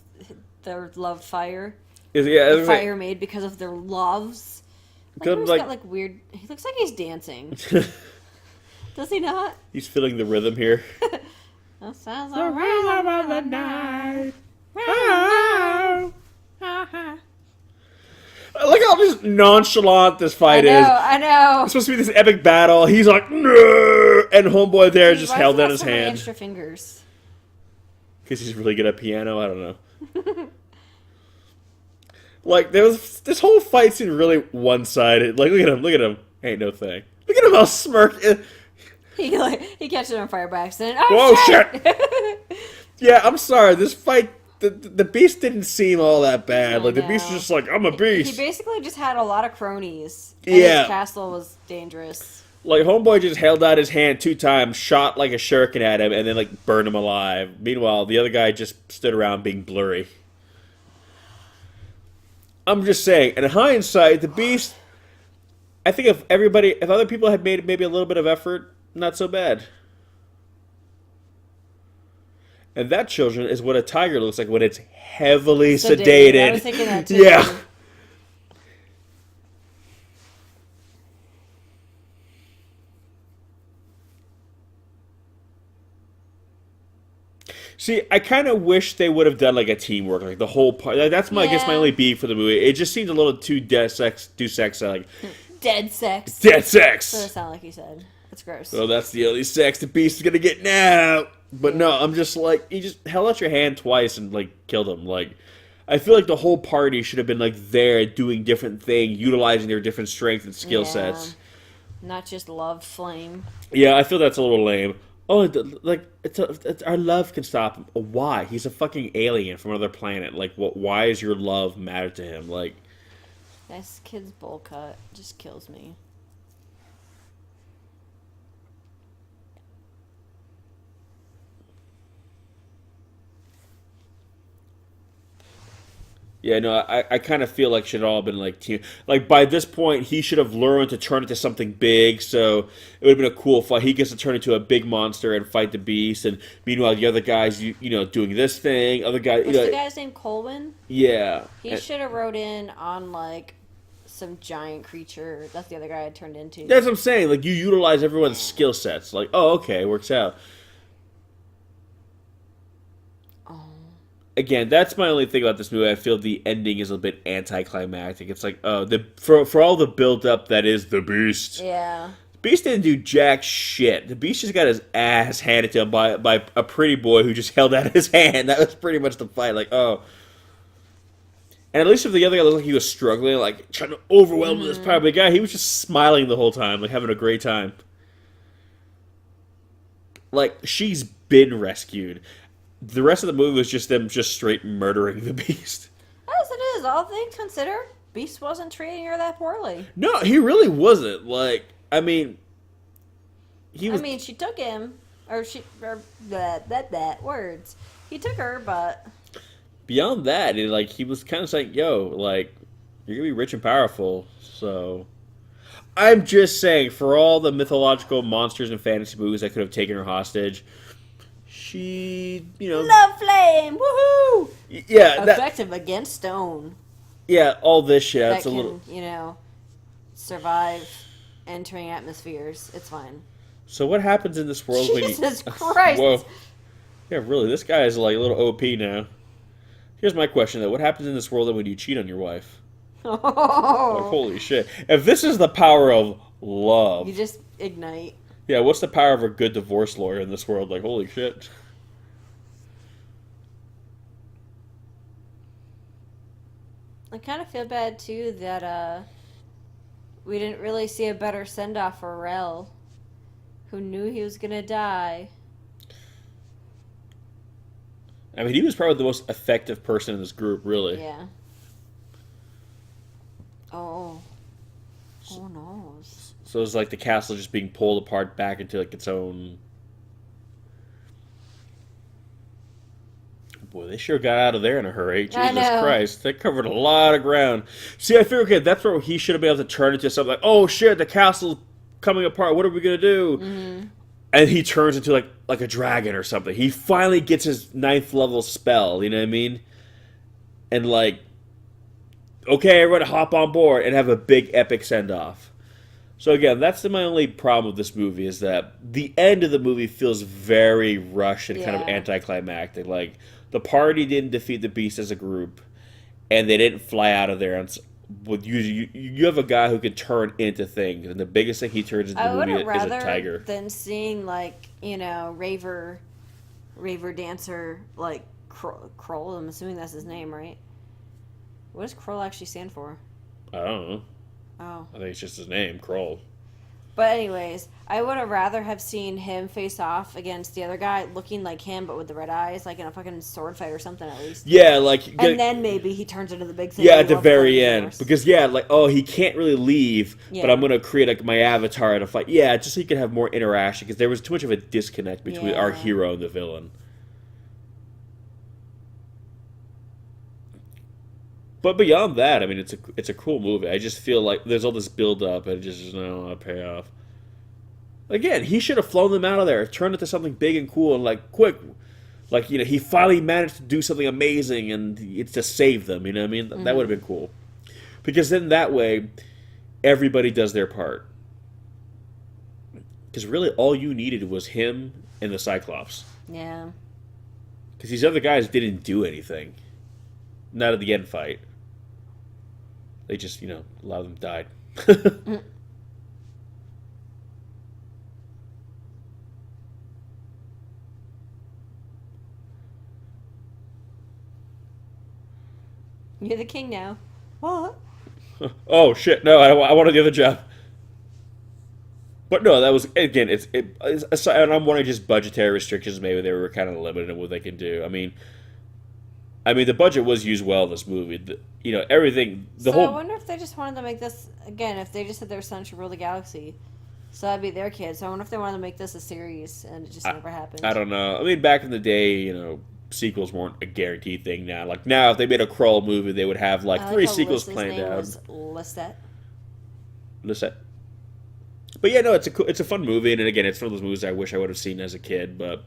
their love fire. Is yeah, The fire made because of their loves. Like, he's got like weird. He looks like he's dancing. Does he not? He's feeling the rhythm here. That sounds like the rhythm of the night. Look how just nonchalant this fight is. I know. It's supposed to be this epic battle. He's like, no, and homeboy there just held out his Why does he have so many hand. extra fingers? Because he's really good at piano. I don't know. Like there was this whole fight seemed really one-sided. Like look at him. Look at him. Ain't no thing. Look at him how smirk. He catches it on fire by accident. Whoa, Oh shit! Yeah, I'm sorry. This fight, the beast didn't seem all that bad. Like the beast was just like, I'm a beast. He basically just had a lot of cronies. And Yeah. his castle was dangerous. Like homeboy just held out his hand 2 times, shot like a shuriken at him, and then like burned him alive. Meanwhile, the other guy just stood around being blurry. I'm just saying, in hindsight, the beast. I think if other people had made maybe a little bit of effort, not so bad. And that, children, is what a tiger looks like when it's heavily sedated. I was thinking that too. Yeah. See, I kind of wish they would have done like a teamwork, like the whole part. That's my, I guess, my Yeah. only beef for the movie. It just seemed a little too dead sex, like Dead sex. dead That's what it sex. sounded like you said. That's gross. So that's the only sex the beast is gonna get now. But no, I'm just like, you just held out your hand twice and like killed him. Like, I feel like the whole party should have been like there doing different things, utilizing their different strengths and skill sets. Not just love flame. Yeah, I feel that's a little lame. Oh, it's our love can stop him. Why? He's a fucking alien from another planet. Like, what? Why is your love matter to him? Like, This kid's bowl cut just kills me. yeah, no, I kind of feel like it should all been like team. Like by this point, he should have learned to turn into something big. So it would have been a cool fight. He gets to turn into a big monster and fight the beast, and meanwhile the other guys, you know, doing this thing. Other guys, What's the guy's name? Colwyn? yeah. He should have rode in on like some giant creature. That's the other guy I turned into. That's what I'm saying. Like you utilize everyone's skill sets. Like, oh, okay, it works out. Again, that's my only thing about this movie. I feel the ending is a bit anticlimactic. It's like, oh, for all the build up that is the Beast. Yeah. The Beast didn't do jack shit. The Beast just got his ass handed to him by a pretty boy who just held out his hand. That was pretty much the fight. Like, oh. And at least if the other guy looked like he was struggling, like trying to overwhelm this power big guy, he was just smiling the whole time, like having a great time. Like, she's been rescued. The rest of the movie was just them just straight murdering the Beast. As it is, all things considered, Beast wasn't treating her that poorly. No, he really wasn't. Like, I mean, he was. I mean, she took him, that words. He took her, but Beyond that, he was kind of like, yo, like, you're gonna be rich and powerful, so. I'm just saying, for all the mythological monsters and fantasy movies that could have taken her hostage, she, you know. love flame, woohoo! Yeah, Effective against stone. yeah, all this shit. That That's can, a little. survive entering atmospheres. It's fine. So what happens in this world when you? Jesus Christ! Whoa. Yeah, really, this guy is like a little OP now. Here's my question though: what happens in this world when you cheat on your wife? Like, Oh, holy shit! If this is the power of love, you just ignite. yeah, what's the power of a good divorce lawyer in this world? Like, holy shit! I kind of feel bad too that we didn't really see a better send off for Rel. Who knew he was gonna die? I mean, he was probably the most effective person in this group, really. Yeah. Oh no. So it's like the castle just being pulled apart back into like its own. Boy, they sure got out of there in a hurry. I Jesus know. Christ, they covered a lot of ground. See, I figure, okay, that's where he should have been able to turn into something like, oh shit, the castle's coming apart. What are we gonna do? Mm-hmm. And he turns into like a dragon or something. He finally gets his 9th level spell. You know what I mean? And like, okay, everyone hop on board and have a big epic send off. So again, that's my only problem with this movie is that the end of the movie feels very rushed and kind of Yeah. anticlimactic. Like the party didn't defeat the beast as a group, and they didn't fly out of there. And with you have a guy who can turn into things, and the biggest thing he turns into I the would movie have is a rather tiger. than seeing like raver dancer like Krull. I'm assuming that's his name, right? What does Krull actually stand for? I don't know. Oh. I think it's just his name, Krull. But anyways, I would have rather have seen him face off against the other guy looking like him but with the red eyes, like in a fucking sword fight or something at least. Yeah, like And then maybe he turns into the big thing. yeah, we at the love for very the end, universe. because yeah, like oh, he can't really leave, but Yeah. I'm gonna create like my avatar to fight. Yeah, just so he could have more interaction, because there was too much of a disconnect between our Yeah. hero and the villain. But beyond that, I mean, it's a cool movie. I just feel like there's all this build up and it just doesn't know how to pay off. Again, he should have flown them out of there, turned it to something big and cool, and like quick, like he finally managed to do something amazing, and it's to save them. You know what I mean? That would have been cool, because then that way, everybody does their part. Because really, all you needed was him and the Cyclops. Yeah. Because these other guys didn't do anything. Not at the end fight. They just, a lot of them died. You're the king now. What? Oh shit! No, I wanted the other job. But no, that was again. It's and I'm wondering just budgetary restrictions. Maybe they were kind of limited in what they can do. I mean, the budget was used well in this movie. Everything. The So whole. I wonder if they just wanted to make this again. If they just said their son should rule the galaxy, so that'd be their kid. So I wonder if they wanted to make this a series, and it just never happened. I don't know. I mean, back in the day, sequels weren't a guaranteed thing. Now, like now, if they made a Krull movie, they would have like I 3 how sequels Lis's planned name out. was Lisette. Lisette. But yeah, no, it's a fun movie, and again, it's one of those movies I wish I would have seen as a kid, but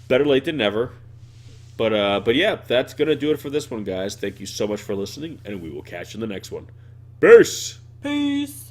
better late than never. But yeah, that's gonna do it for this one, guys. Thank you so much for listening, and we will catch you in the next one. Peace. Peace.